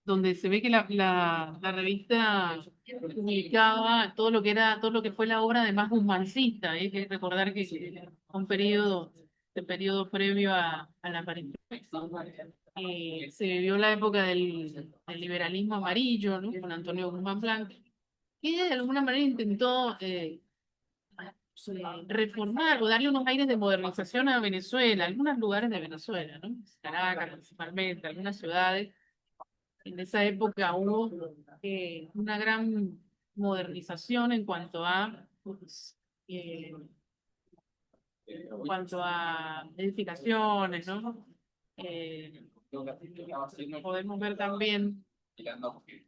donde se ve que la revista publicaba todo lo que fue la obra de más humancista. Hay que recordar que un periodo, el periodo previo a la aparición, se vivió la época del liberalismo amarillo, ¿no?, con Antonio Guzmán Blanco, que de alguna manera intentó reformar o darle unos aires de modernización a Venezuela, algunos lugares de Venezuela, ¿no? Caracas principalmente, algunas ciudades. En esa época hubo una gran modernización eh, en cuanto a edificaciones, ¿no? Podemos ver también,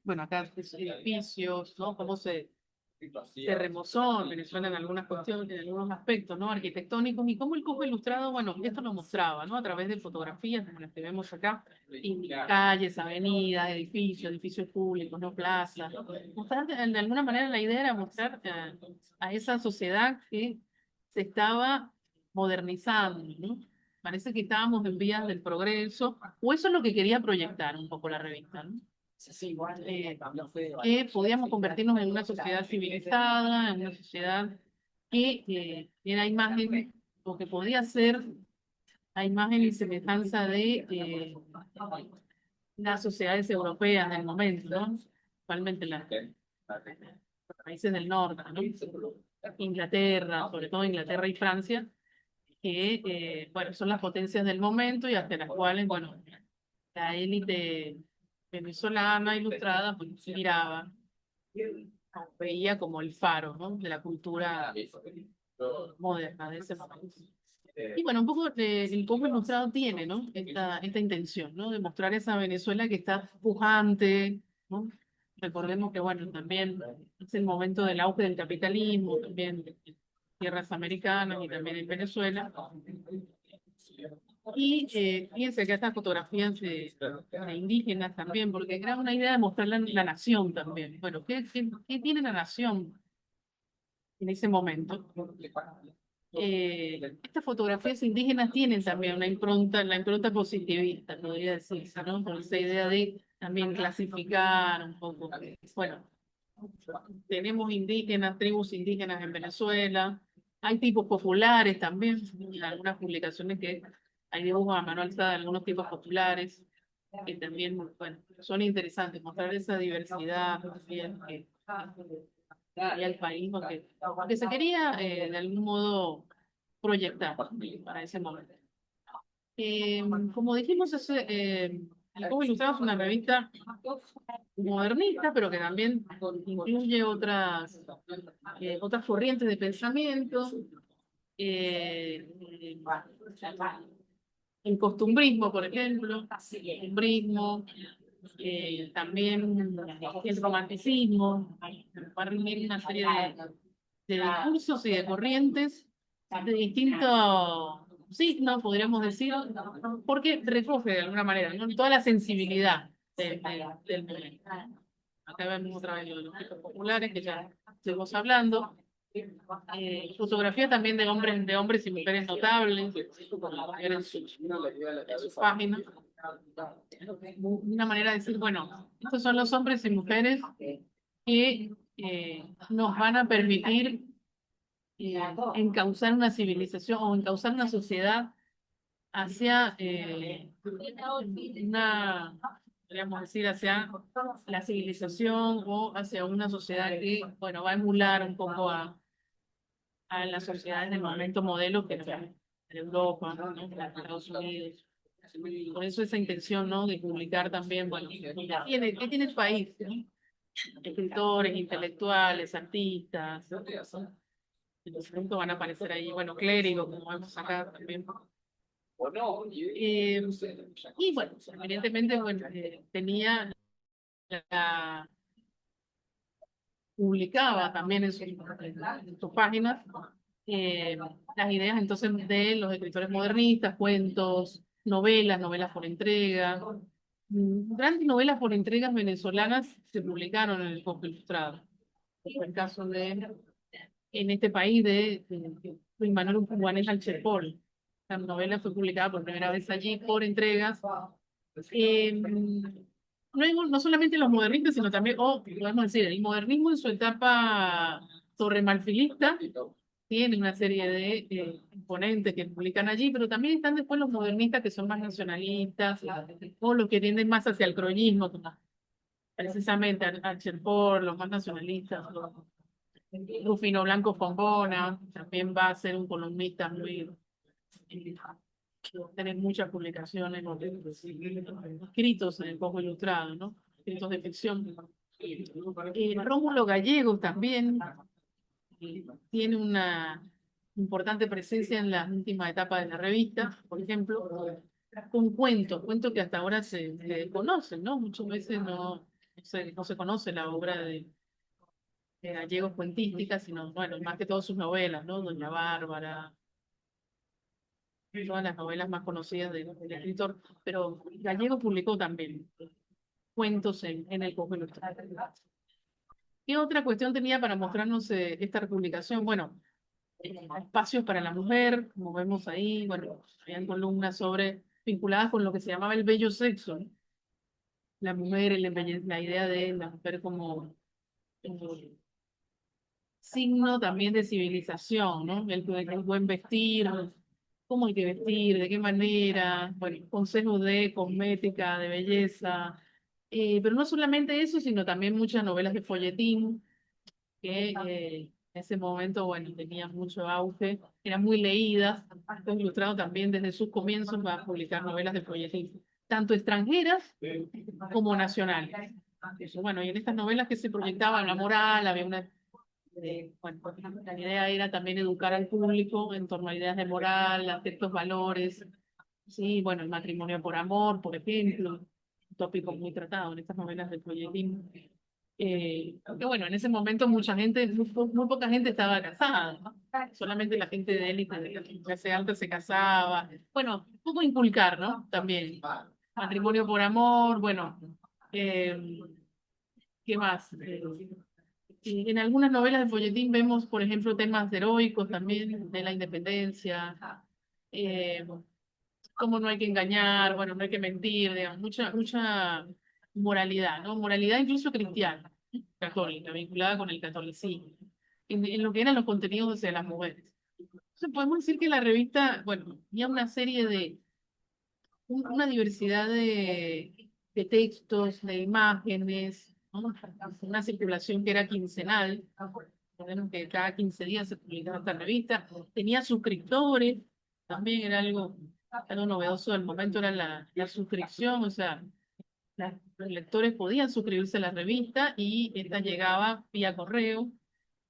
bueno, acá edificios, ¿no?, cómo se remozó en Venezuela en algunas cuestiones, en algunos aspectos, ¿no?, arquitectónicos, y cómo el Cusco Ilustrado, bueno, esto lo mostraba, ¿no?, a través de fotografías como las que vemos acá, y calles, avenidas, edificios públicos, ¿no?, plazas. Mostrar, de alguna manera la idea era mostrar a esa sociedad que se estaba modernizando, ¿no? Parece que estábamos en vías del progreso, o eso es lo que quería proyectar un poco la revista, ¿no? Que podíamos convertirnos en una sociedad civilizada, en una sociedad que era imagen, o que podía ser a imagen y semejanza de las sociedades europeas del momento, ¿no? Principalmente los países del norte, ¿no? Inglaterra, sobre todo Inglaterra y Francia, que bueno, son las potencias del momento y hacia las cuales, bueno, la élite venezolana ilustrada pues miraba, veía como el faro, ¿no?, de la cultura moderna de ese momento. Y bueno, un poco el Coco Ilustrado tiene, ¿no?, esta intención, ¿no?, de mostrar esa Venezuela que está pujante, ¿no? Recordemos que, bueno, también es el momento del auge del capitalismo, también en tierras americanas y también en Venezuela. Y fíjense que estas fotografías de indígenas también, porque era una idea de mostrar la nación también. Bueno, ¿qué tiene la nación en ese momento? Estas fotografías indígenas tienen también una impronta, la impronta positivista, podría decirse, ¿no? Con esa idea de también clasificar un poco. Bueno, tenemos indígenas, tribus indígenas en Venezuela, hay tipos populares también, en algunas publicaciones que hay dibujos a mano alzada de algunos tipos populares, que también, bueno, son interesantes, mostrar esa diversidad también que había el país, porque se quería de algún modo proyectar para ese momento. Como dijimos, El Cobo Ilustrado es una revista modernista, pero que también incluye otras corrientes de pensamiento. eh, el costumbrismo, por ejemplo, el costumbrismo, también el romanticismo, va a reunir una serie de discursos y de corrientes de distintos signos, podríamos decir, porque recoge de alguna manera, ¿no?, toda la sensibilidad del momento. Acá vemos otra vez los tipos populares que ya estuvimos hablando. Fotografía también de hombres y mujeres notables, en sus páginas. Una manera de decir, bueno, estos son los hombres y mujeres que nos van a permitir encauzar una civilización o encauzar una sociedad hacia podríamos decir, hacia la civilización o hacia una sociedad que, bueno, va a emular un poco a las sociedades del momento modelo que son en Europa, ¿no?, en Estados Unidos. Por eso esa intención, ¿no?, de publicar también, bueno, ¿qué tiene el país? ¿No? Escritores, intelectuales, artistas, ¿no? En los puntos van a aparecer ahí, bueno, clérigos, como vemos acá también. Y bueno, evidentemente, bueno, la, publicaba también en sus páginas las ideas entonces de los escritores modernistas, cuentos, novelas por entrega. Grandes novelas por entregas venezolanas se publicaron en el Cobo Ilustrado. Fue el caso en este país de Luis Manuel Juanes Alcherpol. La novela fue publicada por primera vez allí por entregas. No solamente los modernistas, sino también, podemos decir, el modernismo en su etapa torremalfilista tiene una serie de exponentes que publican allí, pero también están después los modernistas que son más nacionalistas, o los que tienden más hacia el cronismo, precisamente Alcherpol, los más nacionalistas, Rufino Blanco Fombona, también va a ser un columnista muy tener muchas publicaciones, escritos en el Cobo Ilustrado, ¿no? Escritos de ficción. Rómulo Gallegos también tiene una importante presencia en la última etapa de la revista, por ejemplo, con cuentos que hasta ahora se conocen, ¿no? Muchas veces no se conoce la obra de Gallegos cuentística, sino, bueno, más que todo sus novelas, ¿no? Doña Bárbara, todas las novelas más conocidas del escritor, pero Gallego publicó también cuentos en el Cobo Ilustrado. ¿Qué otra cuestión tenía para mostrarnos esta publicación? Bueno, espacios para la mujer, como vemos ahí, bueno, habían columnas vinculadas con lo que se llamaba el bello sexo, ¿no? La mujer, la idea de la mujer como signo también de civilización, ¿no? El buen vestir, cómo hay que vestir, de qué manera, bueno, consejos de cosmética, de belleza, pero no solamente eso, sino también muchas novelas de folletín que en ese momento, bueno, tenían mucho auge, eran muy leídas. Esto Ilustrado también desde sus comienzos va a publicar novelas de folletín, tanto extranjeras como nacionales. Eso, bueno, y en estas novelas que se proyectaba la moral, había bueno, la idea era también educar al público en torno a ideas de moral, a ciertos valores. Sí, bueno, el matrimonio por amor, por ejemplo, un tópico muy tratado en estas novelas de folletín. Porque bueno, en ese momento muy poca gente estaba casada, ¿no? Solamente la gente de élite, de la clase alta se casaba. Bueno, un poco inculcar, ¿no? También. Matrimonio por amor, bueno. ¿Qué más? Y en algunas novelas de folletín vemos, por ejemplo, temas heroicos también de la independencia, eh, cómo no hay que engañar, bueno, no hay que mentir, digamos, mucha moralidad, ¿no? Moralidad incluso cristiana, católica, vinculada con el catolicismo, en lo que eran los contenidos hacia las mujeres. Entonces podemos decir que la revista, bueno, tenía una serie de, una diversidad de textos, de imágenes, ¿no? Una circulación que era quincenal, recordemos que cada 15 días se publicaba esta revista, tenía suscriptores, también era algo novedoso del momento, era la suscripción, o sea, los lectores podían suscribirse a la revista y esta llegaba vía correo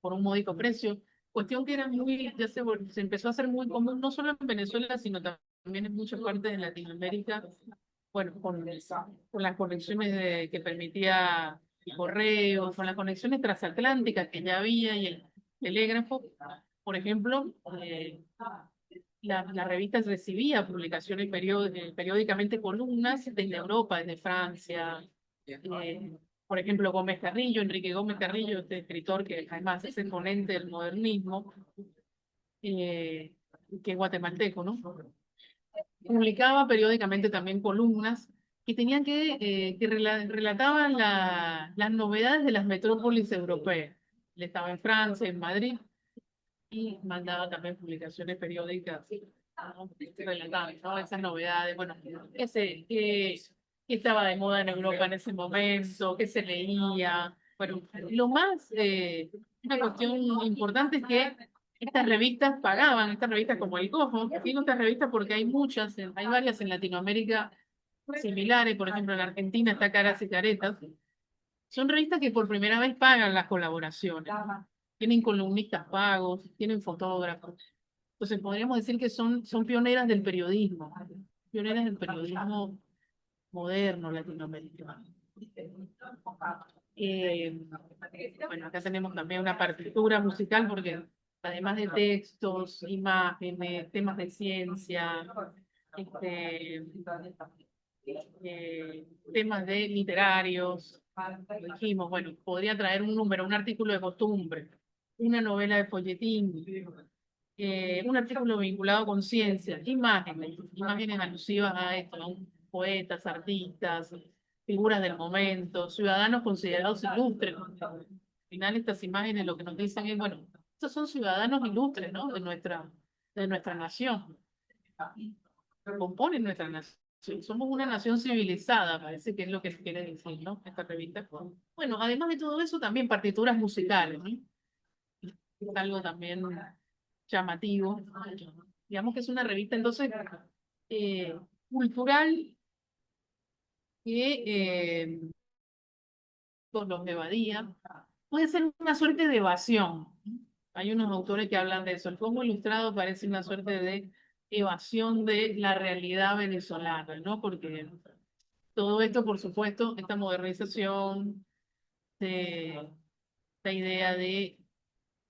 por un módico precio, cuestión que era muy, se empezó a hacer muy común, no solo en Venezuela, sino también en muchas partes de Latinoamérica, bueno, con las conexiones que permitía el correo, con las conexiones transatlánticas que ya había y el telégrafo, por ejemplo, la revista recibía publicaciones periódicamente, columnas desde Europa, desde Francia, por ejemplo, Gómez Carrillo, Enrique Gómez Carrillo, este escritor que además es exponente del modernismo, que es guatemalteco, ¿no? Publicaba periódicamente también columnas que tenían relataban las novedades de las metrópolis europeas. Él estaba en Francia, en Madrid, y mandaba también publicaciones periódicas, ¿no? Que relataban, ¿no? Esas novedades, bueno, qué estaba de moda en Europa en ese momento, qué se leía. Bueno, lo más, una cuestión importante es que estas revistas pagaban, estas revistas como El Cojo, digo estas revistas porque hay muchas, hay varias en Latinoamérica similares, por ejemplo en Argentina está Caras y Caretas, son revistas que por primera vez pagan las colaboraciones, tienen columnistas pagos, tienen fotógrafos. Entonces podríamos decir que son pioneras del periodismo moderno latinoamericano. Eh, bueno, acá tenemos también una partitura musical porque además de textos, imágenes, temas de ciencia, este, temas de literarios, dijimos, bueno, podría traer un número, un artículo de costumbre, una novela de folletín, un artículo vinculado con ciencia, imágenes alusivas a esto, ¿no? Poetas, artistas, figuras del momento, ciudadanos considerados ilustres. Al final estas imágenes lo que nos dicen es, bueno, estos son ciudadanos ilustres, ¿no? De nuestra nación, componen nuestra nación. Somos una nación civilizada, parece que es lo que se quiere decir, ¿no? Esta revista. Bueno, además de todo eso, también partituras musicales, ¿no? Es algo también llamativo. Digamos que es una revista entonces cultural que los evadía. Puede ser una suerte de evasión. Hay unos autores que hablan de eso. El Congo Ilustrado parece una suerte de evasión de la realidad venezolana, ¿no? Porque todo esto, por supuesto, esta modernización, esta idea de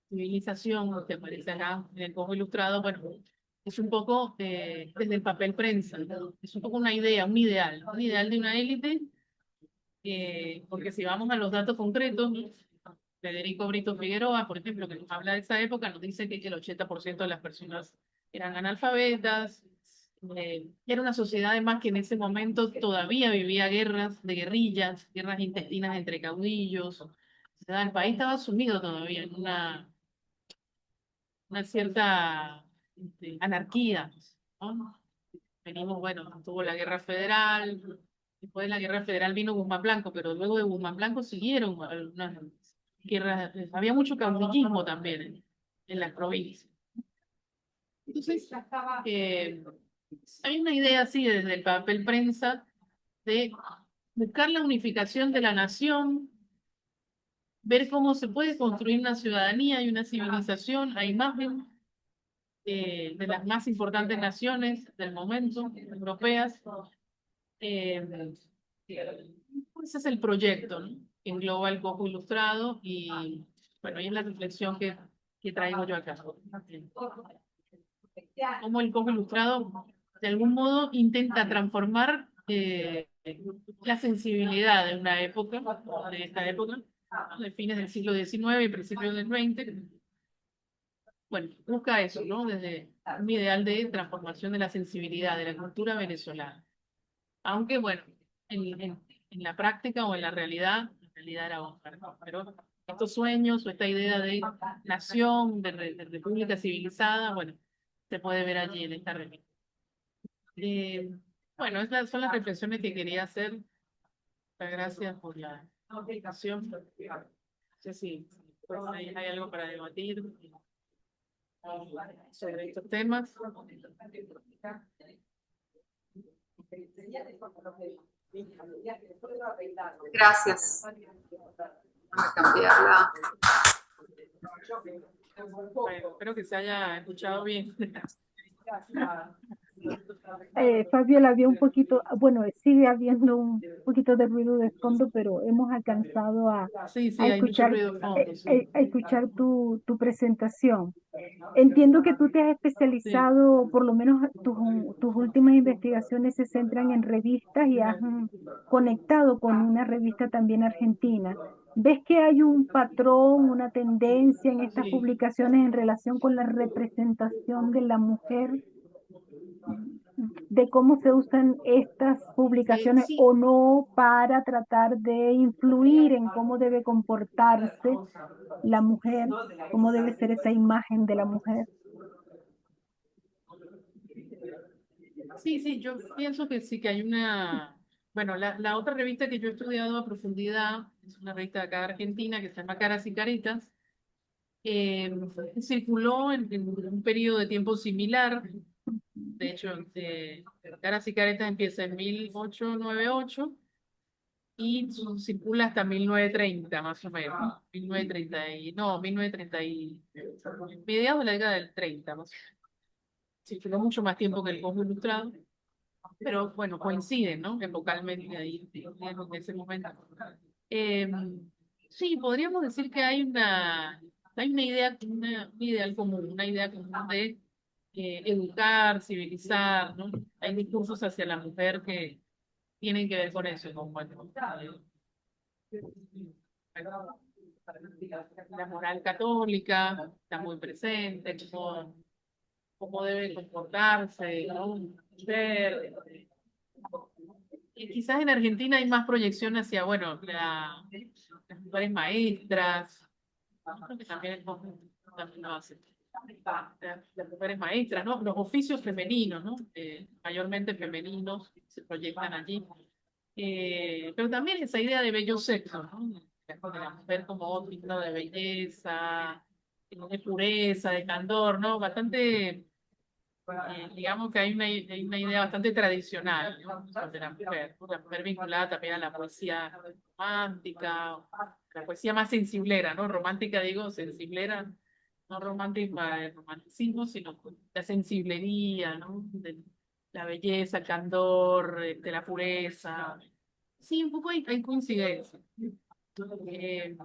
civilización que aparece acá en el Congo Ilustrado, bueno, es un poco desde el papel prensa, ¿no? Es un poco una idea, un ideal de una élite, porque si vamos a los datos concretos, ¿no? Federico Brito Figueroa, por ejemplo, que nos habla de esa época, nos dice que el 80% de las personas eran analfabetas, era una sociedad además que en ese momento todavía vivía guerras de guerrillas, guerras intestinas entre caudillos, o sea, el país estaba sumido todavía en una cierta anarquía, ¿no? Venimos, bueno, tuvo la guerra federal, después de la guerra federal vino Guzmán Blanco, pero luego de Guzmán Blanco siguieron algunas guerras, había mucho caudillismo también en las provincias. Entonces, hay una idea así desde el papel prensa de buscar la unificación de la nación, ver cómo se puede construir una ciudadanía y una civilización a imagen de las más importantes naciones del momento, europeas. Ese es el proyecto, ¿no? Que engloba el Cojo Ilustrado y, bueno, ahí es la reflexión que traigo yo acá. Cómo el Cojo Ilustrado, de algún modo, intenta transformar la sensibilidad de esta época, ¿no? De fines del siglo XIX y principios del XX. Bueno, busca eso, ¿no? Desde un ideal de transformación de la sensibilidad de la cultura venezolana. Aunque, bueno, en la práctica o en la realidad era otra, ¿no? Pero estos sueños o esta idea de nación, de república civilizada, bueno, se puede ver allí en esta revista. Bueno, son las reflexiones que quería hacer. Muchas gracias por la invitación. No sé si pues, hay algo para debatir sobre estos temas. Gracias. Vamos a cambiarla. Bueno, espero que se haya escuchado bien. Fabiola, había un poquito, bueno, sigue habiendo un poquito de ruido de fondo, pero hemos alcanzado Sí, a hay mucho escuchar, ruido de fondo, sí. a escuchar tu presentación. Entiendo que tú te has especializado, por lo menos tus últimas investigaciones se centran en revistas y has conectado con una revista también argentina. ¿Ves que hay un patrón, una tendencia en estas Sí. publicaciones en relación con la representación de la mujer? De cómo se usan estas publicaciones Sí, o no para tratar de influir en cómo debe comportarse la mujer, cómo debe ser esa imagen de la mujer. sí, yo pienso que sí, que hay una... Bueno, la otra revista que yo he estudiado a profundidad es una revista de acá de Argentina que se llama Caras y Caretas. Eh, Circuló en un periodo de tiempo similar. De hecho, Caras y Caretas empieza en 1898 y circula hasta 1930 más o menos. 1930 no, 1930 mediados de la década del 30 más o menos. Circuló mucho más tiempo que el Cosmo Ilustrado, pero bueno, coinciden, ¿no? Epocalmente ahí, en ese momento. Eh, sí, podríamos decir que hay una idea, un ideal común, una idea común de educar, civilizar, ¿no? Hay discursos hacia la mujer que tienen que ver con eso, con bueno, la moral católica está muy presente, cómo debe comportarse, ¿no? Mujer. Y quizás en Argentina hay más proyección hacia, bueno, las mujeres maestras, creo que también también lo hace. Las mujeres maestras, ¿no? Los oficios femeninos, ¿no? Mayormente femeninos se proyectan allí. Pero también esa idea de bello sexo, ¿no? De la mujer como signo de belleza, de pureza, de candor, ¿no? Bastante digamos que hay una idea bastante tradicional, ¿no? Sobre la mujer vinculada también a la poesía romántica, la poesía más sensiblera, ¿no? Romántica digo, sensiblera, no romántica, el romanticismo, sino la sensiblería, ¿no? De la belleza, el candor, de la pureza. Sí, un poco hay coincidencia. Eh,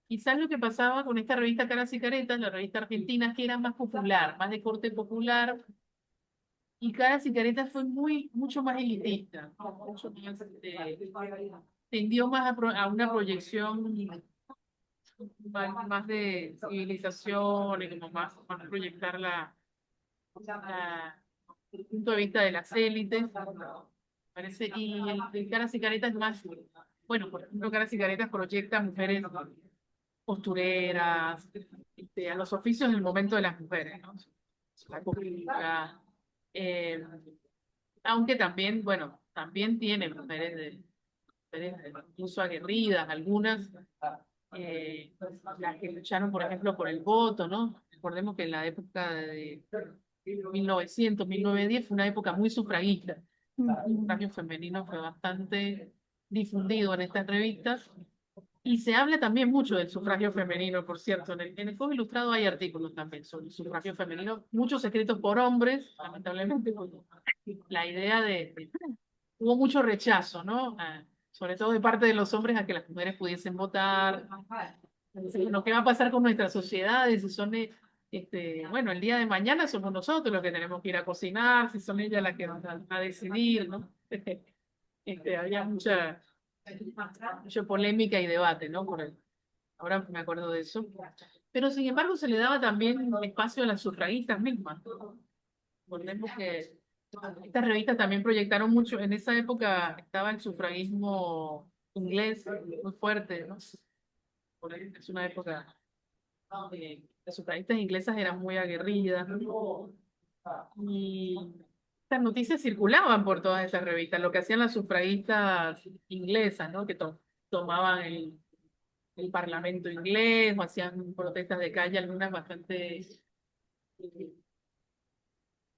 Quizás lo que pasaba con esta revista Caras y Caretas, la revista argentina, es que era más popular, más de corte popular, y Caras y Caretas fue mucho más elitista, mucho más, tendió más a una proyección más de civilización y como más proyectar el punto de vista de las élites, parece, y el Caras y Caretas es más, bueno, por ejemplo, Caras y Caretas proyecta mujeres costureras, a los oficios del momento de las mujeres, ¿no? La costura, eh, aunque también, bueno, también tiene mujeres incluso aguerridas, algunas, las que lucharon, por ejemplo, por el voto, ¿no? Recordemos que en la época de 1900, 1910 fue una época muy sufragista. El sufragio femenino fue bastante difundido en estas revistas. Y se habla también mucho del sufragio femenino, por cierto. En el Fuego Ilustrado hay artículos también sobre el sufragio femenino, muchos escritos por hombres, lamentablemente, porque la idea hubo mucho rechazo, ¿no? Sobre todo de parte de los hombres a que las mujeres pudiesen votar. Bueno, ¿qué va a pasar con nuestras sociedades? Si son, bueno, el día de mañana somos nosotros los que tenemos que ir a cocinar, si son ellas las que van a decidir, ¿no? Había mucha polémica y debate, ¿no? ahora me acuerdo de eso. Pero sin embargo se le daba también espacio a las sufragistas mismas. Recordemos que estas revistas también proyectaron mucho, en esa época estaba el sufragismo inglés muy fuerte, ¿no? Por ahí es una época, las sufragistas inglesas eran muy aguerridas, ¿no? Y estas noticias circulaban por todas estas revistas, lo que hacían las sufragistas inglesas, ¿no? Que tomaban el parlamento inglés o hacían protestas de calle, algunas bastante,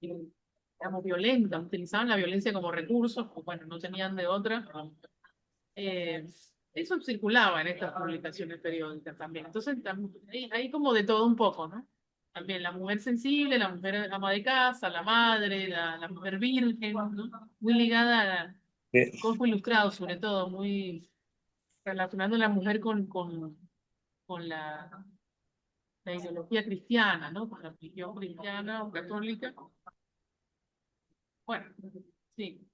digamos, violentas, utilizaban la violencia como recurso, pues bueno, no tenían de otra. Eh, Eso circulaba en estas publicaciones periódicas también. Entonces, hay como de todo un poco, ¿no? También la mujer sensible, la mujer ama de casa, la madre, la mujer virgen, ¿no? Muy ligada al Cosmo Ilustrado, sobre todo, muy relacionando a la mujer con la ideología cristiana, ¿no? Con la religión cristiana o católica. Bueno, sí.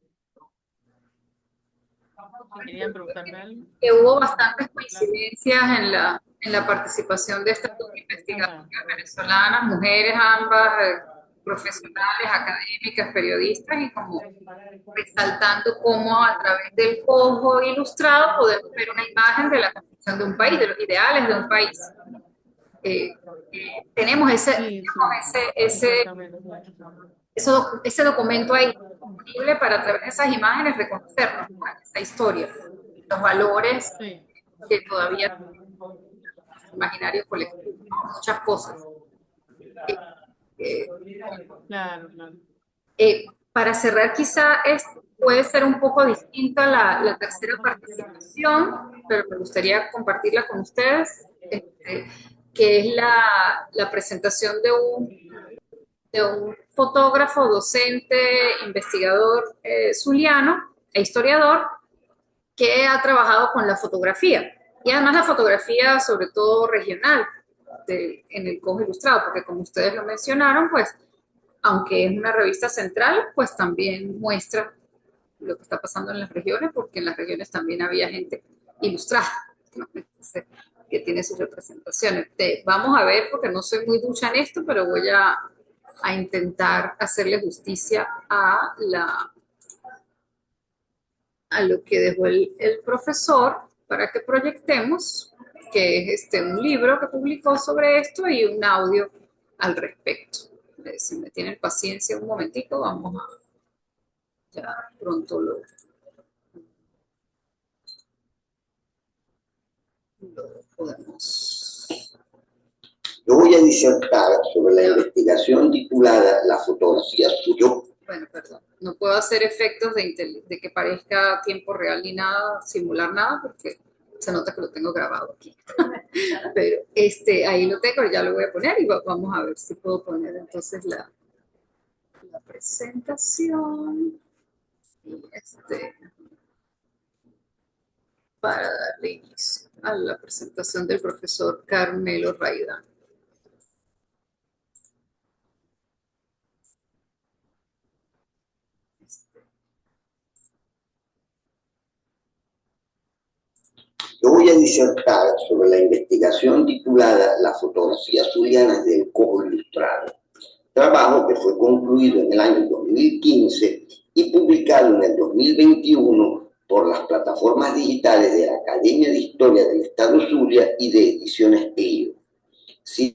¿Querían preguntarme algo? Que hubo bastantes coincidencias en la participación de estas dos investigadoras Ajá. venezolanas, mujeres ambas, profesionales, académicas, periodistas, y como resaltando cómo a través del cojo ilustrado podemos ver una imagen de la construcción de un país, de los ideales de un país. Eh, tenemos Sí, sí, exactamente. ese documento ahí disponible para a través de esas imágenes reconocernos, ¿no? Esa historia, los valores Sí, que todavía imaginario colectivo, ¿no? Muchas cosas. Eh, eh, claro, claro. para cerrar, quizá puede ser un poco distinta la tercera participación, pero me gustaría compartirla con ustedes, que es la presentación de un fotógrafo, docente, investigador zuliano e historiador que ha trabajado con la fotografía. Y además la fotografía, sobre todo regional, en el Cojo Ilustrado, porque como ustedes lo mencionaron, pues, aunque es una revista central, pues también muestra lo que está pasando en las regiones, porque en las regiones también había gente ilustrada, ¿no? Entonces, que tiene sus representaciones. Vamos a ver, porque no soy muy ducha en esto, pero voy a intentar hacerle justicia a lo que dejó el profesor para que proyectemos, que es un libro que publicó sobre esto y un audio al respecto. Si me tienen paciencia un momentico, vamos a, ya pronto lo podemos. Yo voy a disertar sobre la investigación titulada La fotografía suyo. Bueno, perdón. No puedo hacer efectos de que parezca tiempo real ni nada, simular nada, porque se nota que lo tengo grabado aquí. Pero ahí lo tengo, ya lo voy a poner y vamos a ver si puedo poner entonces la presentación. Y para darle inicio a la presentación del profesor Carmelo Raidán. Yo voy a disertar sobre la investigación titulada La fotografía zuliana del Cojo Ilustrado, trabajo que fue concluido en el año 2015 y publicado en el 2021 por las plataformas digitales de la Academia de Historia del Estado Zulia y de Ediciones Ello. Sí.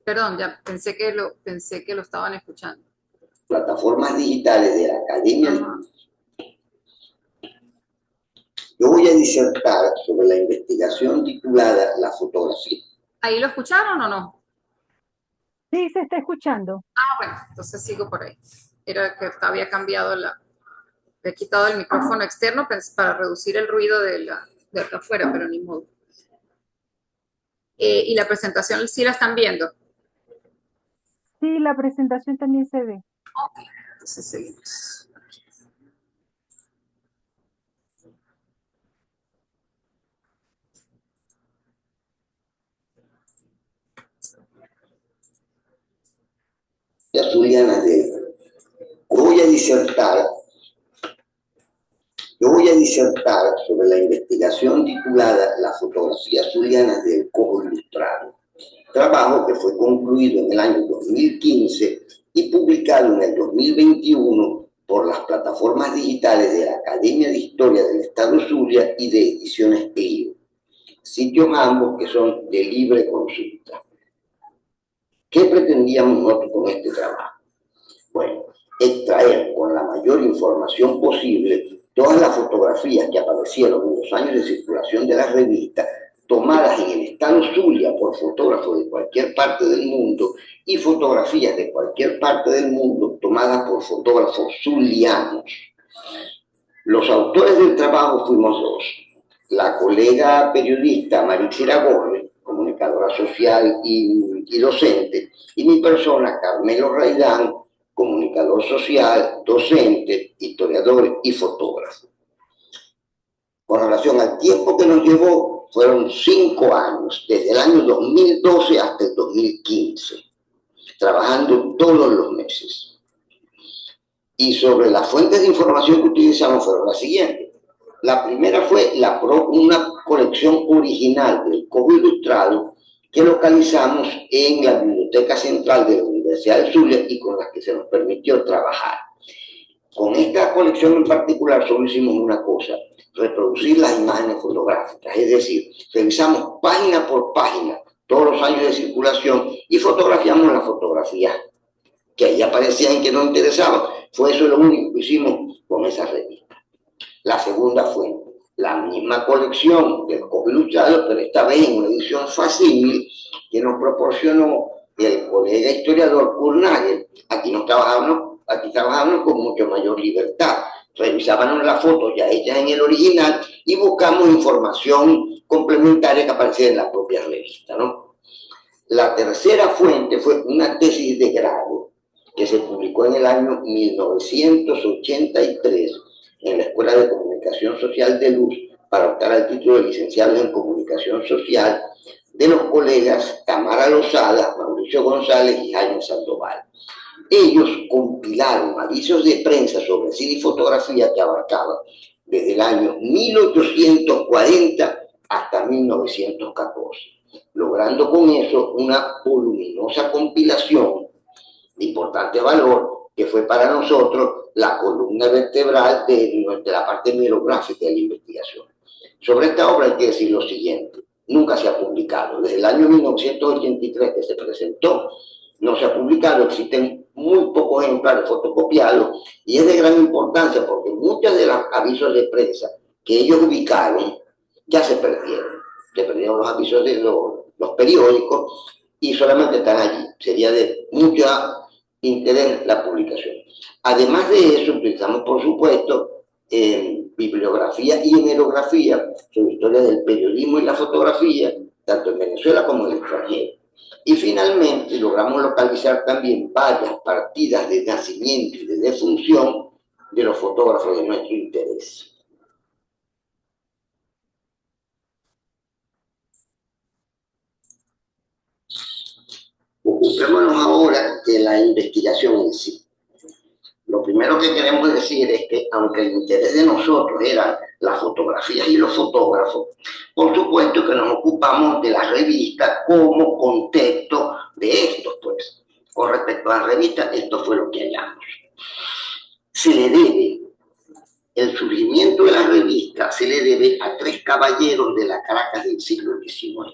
Perdón, ya pensé que lo estaban escuchando. Plataformas digitales de la Academia. Ajá. Yo voy a disertar sobre la investigación titulada La fotografía. ¿Ahí lo escucharon o no? Sí, se está escuchando. Ah, bueno, entonces sigo por ahí. Era que había cambiado he quitado el micrófono externo para reducir el ruido de acá afuera, pero ni modo. Y la presentación sí la están viendo. Sí, la presentación también se ve. Ok, entonces seguimos. Zuliana de voy a disertar Yo voy a disertar sobre la investigación titulada La fotografía zuliana del Cojo Ilustrado, trabajo que fue concluido en el año 2015 y publicado en el 2021 por las plataformas digitales de la Academia de Historia del Estado Zulia y de Ediciones EIO, sitios ambos que son de libre consulta. ¿Qué pretendíamos nosotros con este trabajo? Bueno, extraer con la mayor información posible todas las fotografías que aparecieron en los años de circulación de la revista, tomadas en el estado Zulia por fotógrafos de cualquier parte del mundo y fotografías de cualquier parte del mundo tomadas por fotógrafos zulianos. Los autores del trabajo fuimos dos: la colega periodista Marichira Gómez, comunicadora social y docente, y mi persona, Carmelo Raidán, comunicador social, docente, historiador y fotógrafo. Con relación al tiempo que nos llevó, fueron 5 años, desde el año 2012 hasta el 2015, trabajando todos los meses. Y sobre las fuentes de información que utilizamos fueron las siguientes. La primera fue una colección original del Cojo Ilustrado que localizamos en la Biblioteca Central de la Universidad del Zulia y con la que se nos permitió trabajar. Con esta colección en particular solo hicimos una cosa: reproducir las imágenes fotográficas, es decir, revisamos página por página todos los años de circulación y fotografiamos las fotografías que ahí aparecían y que nos interesaban. Fue eso lo único que hicimos con esa revista. La segunda fue la misma colección del Cojo Ilustrado, pero esta vez en una edición facsimile que nos proporcionó el colega historiador Kurnagel. Aquí trabajábamos con mucho mayor libertad. Revisábamos las fotos ya hechas en el original y buscamos información complementaria que aparecía en la propia revista, ¿no? La tercera fuente fue una tesis de grado que se publicó en el año 1983 en la Escuela de Comunicación Social de Luz para optar al título de licenciados en Comunicación Social de los colegas Tamara Lozada, Mauricio González y Jaime Sandoval. Ellos compilaron avisos de prensa sobre cine y fotografía que abarcaban desde el año 1840 hasta 1914, logrando con eso una voluminosa compilación de importante valor que fue para nosotros la columna vertebral de la parte bibliográfica de la investigación. Sobre esta obra hay que decir lo siguiente: nunca se ha publicado. Desde el año 1983 que se presentó, no se ha publicado, existen muy pocos ejemplares fotocopiados y es de gran importancia porque muchos de los avisos de prensa que ellos ubicaron ya se perdieron. Se perdieron los avisos de los periódicos y solamente están allí. Sería de mucho interés la publicación. Además de eso, utilizamos, por supuesto, bibliografía y hemerografía sobre historia del periodismo y la fotografía, tanto en Venezuela como en el extranjero. Y finalmente logramos localizar también varias partidas de nacimiento y de defunción de los fotógrafos de nuestro interés. Ocupémonos ahora de la investigación en sí. Lo primero que queremos decir es que, aunque el interés de nosotros eran las fotografías y los fotógrafos, por supuesto que nos ocupamos de la revista como contexto de esto, pues. Con respecto a la revista, esto fue lo que hallamos. El surgimiento de la revista se le debe a 3 caballeros de la Caracas del siglo XIX,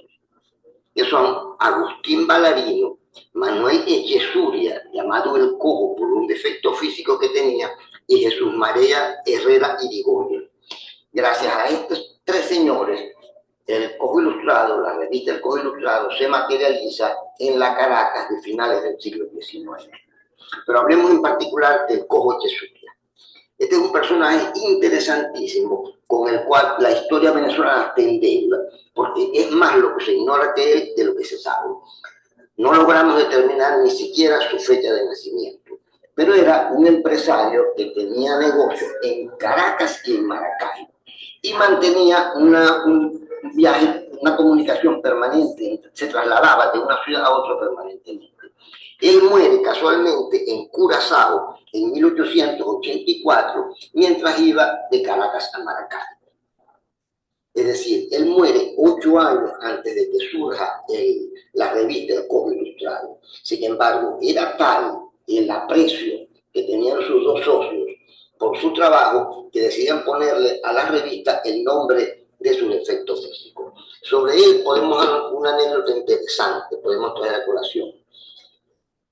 que son Agustín Balarino, Manuel Echezuria, llamado el Cojo por un defecto físico que tenía, y Jesús María Herrera Irigoyen. Gracias a estos tres señores, el Cojo Ilustrado, la revista El Cojo Ilustrado, se materializa en la Caracas de finales del siglo XIX. Pero hablemos en particular del Cojo Echezulia. Este es un personaje interesantísimo con el cual la historia venezolana está en deuda, porque es más lo que se ignora de él de lo que se sabe. No logramos determinar ni siquiera su fecha de nacimiento, pero era un empresario que tenía negocios en Caracas y en Maracay y mantenía un viaje, una comunicación permanente, se trasladaba de una ciudad a otra permanentemente. Él muere casualmente en Curazao en 1884, mientras iba de Caracas a Maracay. Es decir, él muere 8 años antes de que surja la revista El Cojo Ilustrado. Sin embargo, era tal el aprecio que tenían sus dos socios por su trabajo que decidían ponerle a la revista el nombre de su defecto físico. Sobre él podemos dar una anécdota interesante, podemos traer a colación.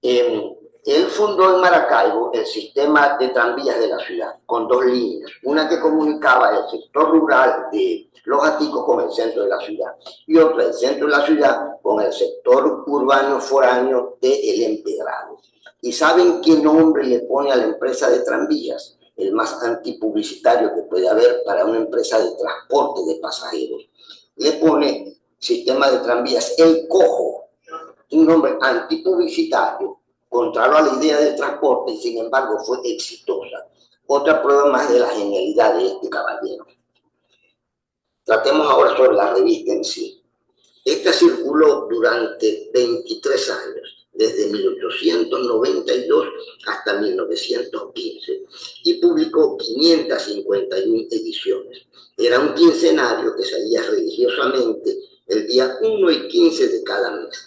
Él fundó en Maracaibo el sistema de tranvías de la ciudad, con 2 líneas, una que comunicaba el sector rural de Los Aticos con el centro de la ciudad, y otra el centro de la ciudad con el sector urbano foráneo de El Empedrado. ¿Y saben qué nombre le pone a la empresa de tranvías? El más antipublicitario que puede haber para una empresa de transporte de pasajeros. Le pone sistema de tranvías El Cojo, un nombre antipublicitario, contrario a la idea del transporte, y sin embargo fue exitosa. Otra prueba más de la genialidad de este caballero. Tratemos ahora sobre la revista en sí. Esta circuló durante 23 años, desde 1892 hasta 1915, y publicó 551 ediciones. Era un quincenario que salía religiosamente el día 1 y 15 de cada mes.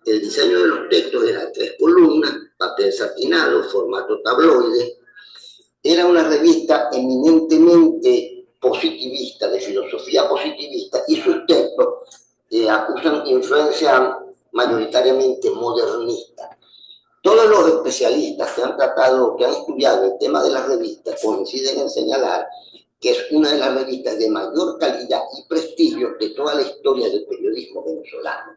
El diseño de los textos era 3 columnas, papel satinado, formato tabloide. Era una revista eminentemente positivista, de filosofía positivista, y sus textos acusan influencia mayoritariamente modernista. Todos los especialistas que han tratado, que han estudiado el tema de las revistas, coinciden en señalar que es una de las revistas de mayor calidad y prestigio de toda la historia del periodismo venezolano.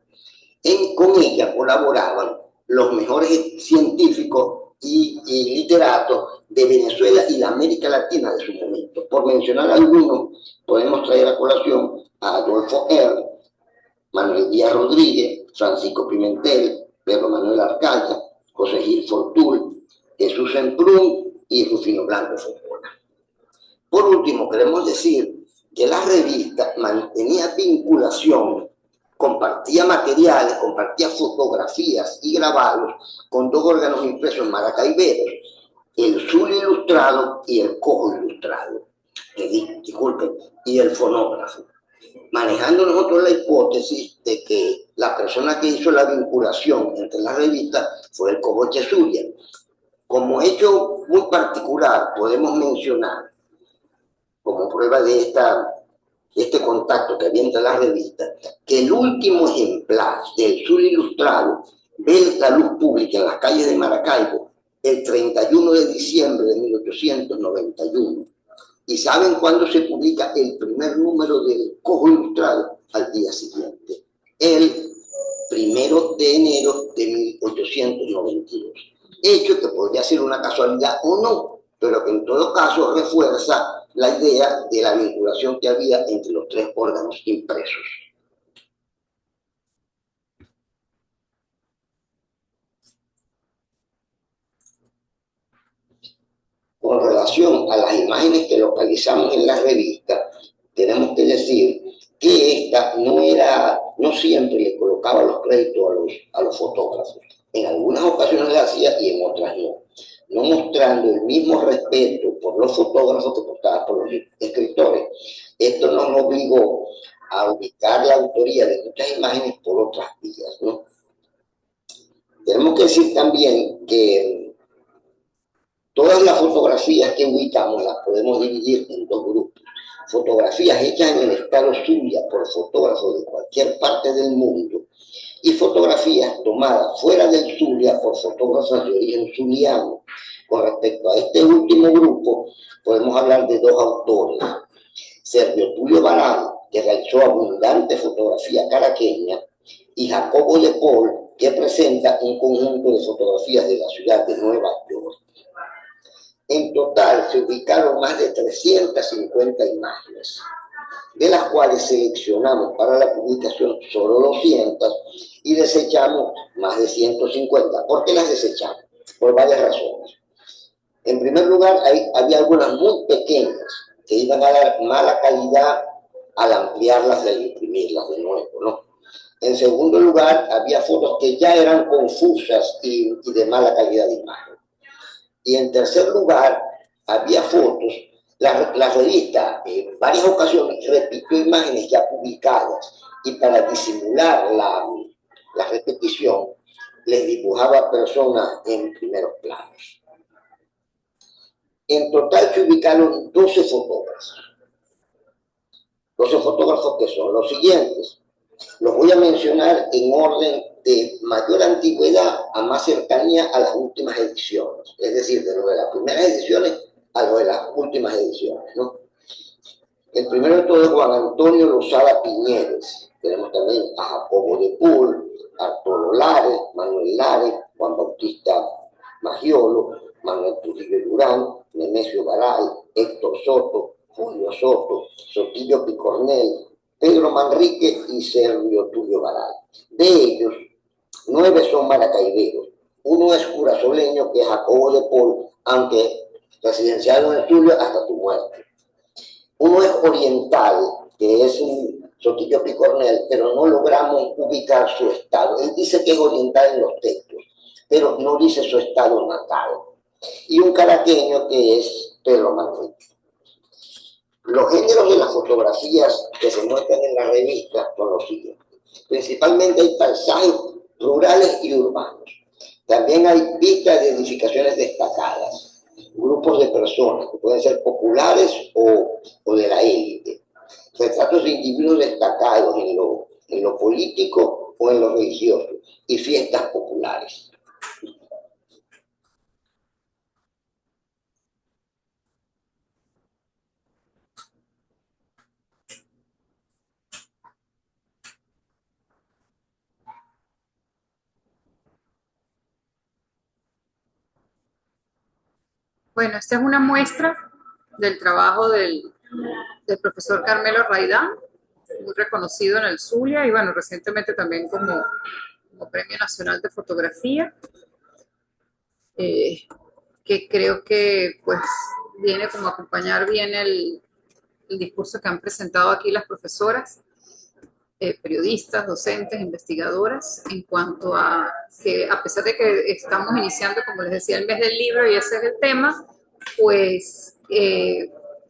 Con ella colaboraban los mejores científicos y literatos de Venezuela y la América Latina de su momento. Por mencionar algunos, podemos traer a colación a Adolfo Herr, Manuel Díaz Rodríguez, Francisco Pimentel, Pedro Manuel Arcaya, José Gil Fortul, Jesús Semprún y Rufino Blanco Fontana. Por último, queremos decir que la revista mantenía vinculación, compartía materiales, compartía fotografías y grabados con 2 órganos impresos maracaiberos, el Zulia Ilustrado y el Cojo Ilustrado, disculpen, y el fonógrafo, manejando nosotros la hipótesis de que la persona que hizo la vinculación entre las revistas fue el Cojo Echezulia. Como hecho muy particular, podemos mencionar, como prueba de este contacto que había entre las revistas, que el último ejemplar del Zulia Ilustrado ve la luz pública en las calles de Maracaibo el 31 de diciembre de 1891. ¿Y saben cuándo se publica el primer número del Cojo Ilustrado? Al día siguiente, el 1 de enero de 1892. Hecho que podría ser una casualidad o no, pero que en todo caso refuerza la idea de la vinculación que había entre los 3 órganos impresos. Con relación a las imágenes que localizamos en la revista, tenemos que decir que esta no siempre le colocaba los créditos a los fotógrafos. En algunas ocasiones lo hacía y en otras no mostrando el mismo respeto por los fotógrafos que portaba por los escritores. Esto nos obligó a ubicar la autoría de muchas imágenes por otras vías, ¿no? Tenemos que decir también que todas las fotografías que ubicamos las podemos dividir en 2 grupos. Fotografías hechas en el estado Zulia por fotógrafos de cualquier parte del mundo y fotografías tomadas fuera del Zulia por fotógrafos de origen zuliano. Con respecto a este último grupo, podemos hablar de 2 autores. Servio Tulio Baral, que realizó abundante fotografía caraqueña, y Jacobo de Paul, que presenta un conjunto de fotografías de la ciudad de Nueva York. En total se ubicaron más de 350 imágenes, de las cuales seleccionamos para la publicación solo 200 y desechamos más de 150. ¿Por qué las desechamos? Por varias razones. En primer lugar, había algunas muy pequeñas que iban a dar mala calidad al ampliarlas y al imprimirlas de nuevo, ¿no? En segundo lugar, había fotos que ya eran confusas y de mala calidad de imagen. Y en tercer lugar, había fotos, la revista en varias ocasiones repitió imágenes ya publicadas y para disimular la repetición les dibujaba personas en primeros planos. En total se ubicaron 12 fotógrafos. 12 fotógrafos que son los siguientes. Los voy a mencionar en orden de mayor antigüedad a más cercanía a las últimas ediciones. Es decir, de lo de las primeras ediciones a lo de las últimas ediciones, ¿no? El primero de todos es Juan Antonio Lozada Piñeres. Tenemos también a Jacobo de Paul, Arturo Lares, Manuel Lares, Juan Bautista Magiolo, Manuel Trujillo Durán, Nemesio Baral, Héctor Soto, Julio Soto, Sotillo Picornel, Pedro Manrique y Servio Tulio Baral. De ellos, 9 son maracaiberos. Uno es curazoleño, que es Jacobo de Paul, aunque residenciado en Tulio hasta su muerte. Uno es oriental, que es un Sotillo Picornel, pero no logramos ubicar su estado. Él dice que es oriental en los textos, pero no dice su estado natal. Y un caraqueño, que es Pedro Manrique. Los géneros de las fotografías que se muestran en la revista son los siguientes. Principalmente hay paisajes rurales y urbanos. También hay vistas de edificaciones destacadas, grupos de personas que pueden ser populares o de la élite, retratos de individuos destacados en lo político o en lo religioso, y fiestas populares. Bueno, esta es una muestra del trabajo del profesor Carmelo Raidán, muy reconocido en el Zulia y bueno, recientemente también como Premio Nacional de Fotografía, que creo que pues viene como a acompañar bien el discurso que han presentado aquí las profesoras, periodistas, docentes, investigadoras, en cuanto a que a pesar de que estamos iniciando, como les decía, el mes del libro y ese es el tema, pues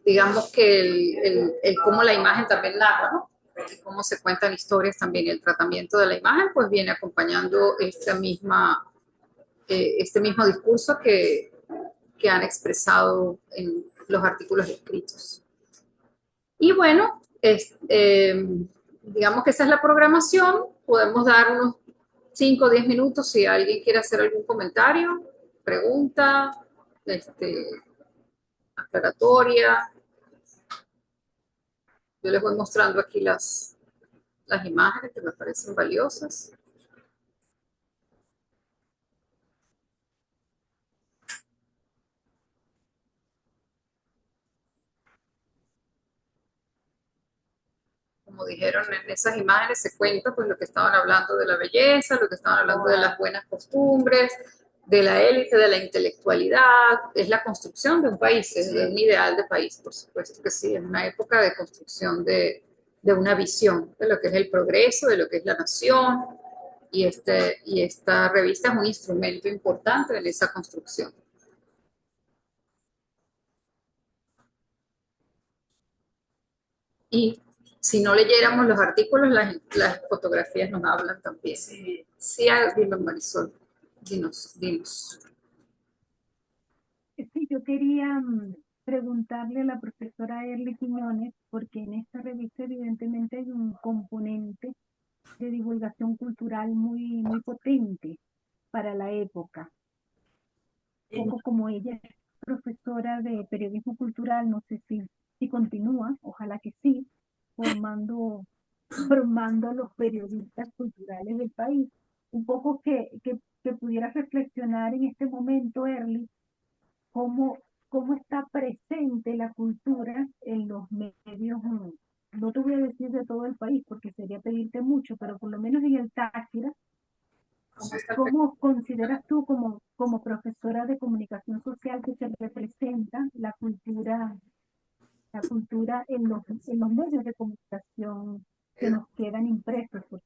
digamos que el cómo la imagen también narra, ¿no? Cómo se cuentan historias también, el tratamiento de la imagen, pues viene acompañando este mismo discurso que han expresado en los artículos escritos. Y bueno, digamos que esa es la programación. Podemos dar unos 5 o 10 minutos si alguien quiere hacer algún comentario, pregunta, aclaratoria. Yo les voy mostrando aquí las imágenes que me parecen valiosas. Como dijeron en esas imágenes, se cuenta pues lo que estaban hablando de la belleza, lo que estaban hablando de las buenas costumbres, de la élite, de la intelectualidad. Es la construcción de un país, es de un ideal de país, por supuesto que sí, es una época de construcción de una visión de lo que es el progreso, de lo que es la nación, y esta revista es un instrumento importante en esa construcción. Y si no leyéramos los artículos, las fotografías nos hablan también. Sí, dime, Marisol, dinos. Sí, yo quería preguntarle a la profesora Erly Quiñones, porque en esta revista evidentemente hay un componente de divulgación cultural muy, muy potente para la época. Un poco como ella es profesora de periodismo cultural, no sé si si continúa, ojalá que sí, formando a los periodistas culturales del país. Un poco que pudieras reflexionar en este momento, Early, cómo, cómo está presente la cultura en los medios, no te voy a decir de todo el país porque sería pedirte mucho, pero por lo menos en el Táchira, ¿cómo consideras tú como profesora de comunicación social que se representa la cultura en los medios de comunicación que nos quedan impresos? Porque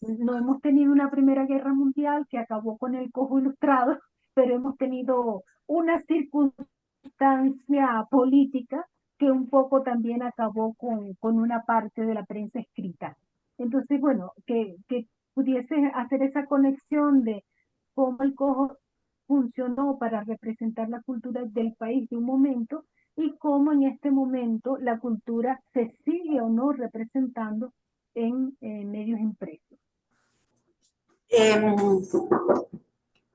no hemos tenido una Primera Guerra Mundial que acabó con el cojo ilustrado, pero hemos tenido una circunstancia política que un poco también acabó con una parte de la prensa escrita. Entonces, bueno, que pudiese hacer esa conexión de cómo el cojo funcionó para representar la cultura del país de un momento y cómo en este momento la cultura se sigue o no representando en medios impresos. Em,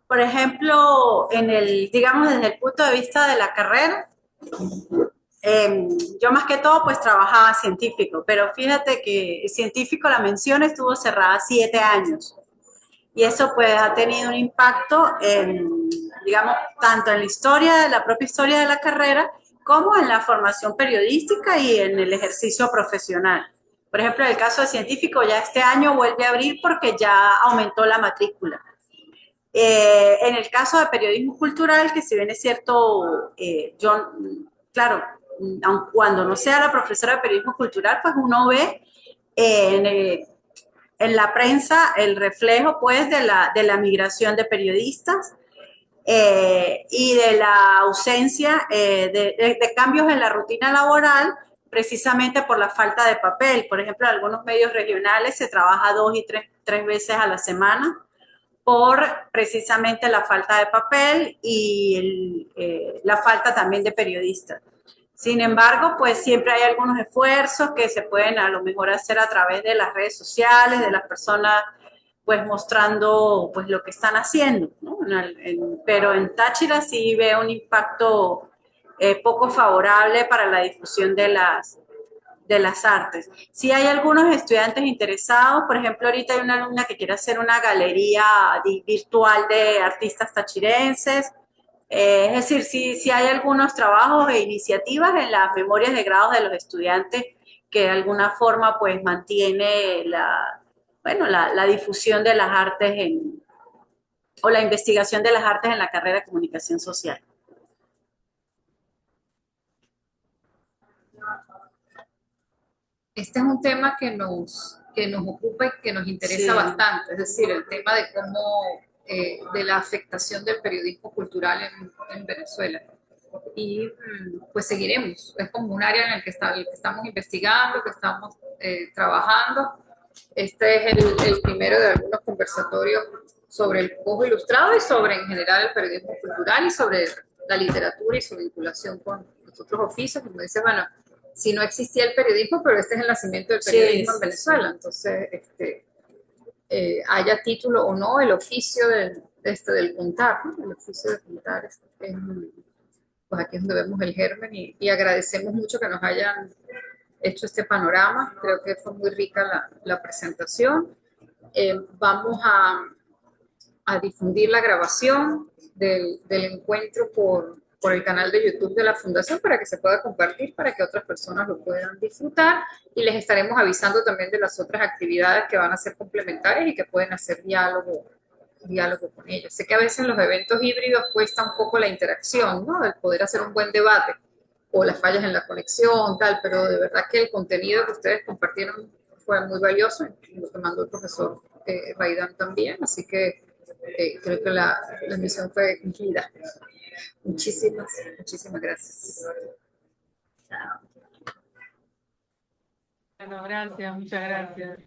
por ejemplo, digamos, desde el punto de vista de la carrera, yo más que todo pues trabajaba científico, pero fíjate que científico la mención estuvo cerrada 7 años y eso pues ha tenido un impacto digamos, tanto en la historia, la propia historia de la carrera, como en la formación periodística y en el ejercicio profesional. Por ejemplo, en el caso de científico ya este año vuelve a abrir porque ya aumentó la matrícula. En el caso de periodismo cultural, que si bien es cierto, yo, claro, aun cuando no sea la profesora de periodismo cultural, pues uno ve en la prensa el reflejo pues de la migración de periodistas y de la ausencia de cambios en la rutina laboral precisamente por la falta de papel. Por ejemplo, en algunos medios regionales se trabaja 2 y 3 veces a la semana por precisamente la falta de papel y la falta también de periodistas. Sin embargo, pues siempre hay algunos esfuerzos que se pueden a lo mejor hacer a través de las redes sociales, de las personas pues mostrando pues lo que están haciendo, ¿no? Pero en Táchira sí veo un impacto poco favorable para la difusión de las artes. Sí hay algunos estudiantes interesados, por ejemplo, ahorita hay una alumna que quiere hacer una galería virtual de artistas tachirenses, es decir, sí hay algunos trabajos e iniciativas en las memorias de grados de los estudiantes que de alguna forma pues mantiene la difusión de las artes o la investigación de las artes en la carrera de comunicación social. Este es un tema que nos ocupa y que nos interesa bastante, es decir, el tema de cómo, de la afectación del periodismo cultural en Venezuela. Y pues seguiremos, es como un área en el que estamos investigando, que estamos trabajando. Este es el primero de algunos conversatorios sobre el cojo ilustrado y sobre en general el periodismo cultural y sobre la literatura y su vinculación con los otros oficios. Como dice, bueno, si no existía el periodismo, pero este es el nacimiento del periodismo en Venezuela. Entonces, haya título o no, el oficio del contar, ¿no? El oficio de contar pues aquí es donde vemos el germen y agradecemos mucho que nos hayan hecho este panorama. Creo que fue muy rica la presentación. Vamos a difundir la grabación del encuentro por el canal de YouTube de la Fundación para que se pueda compartir, para que otras personas lo puedan disfrutar y les estaremos avisando también de las otras actividades que van a ser complementarias y que pueden hacer diálogo con ellos. Sé que a veces en los eventos híbridos cuesta un poco la interacción, ¿no? El poder hacer un buen debate o las fallas en la conexión, tal, pero de verdad que el contenido que ustedes compartieron fue muy valioso, lo que mandó el profesor Raidán también, así que creo que la misión fue cumplida. Muchísimas gracias. Bueno, gracias, muchas gracias.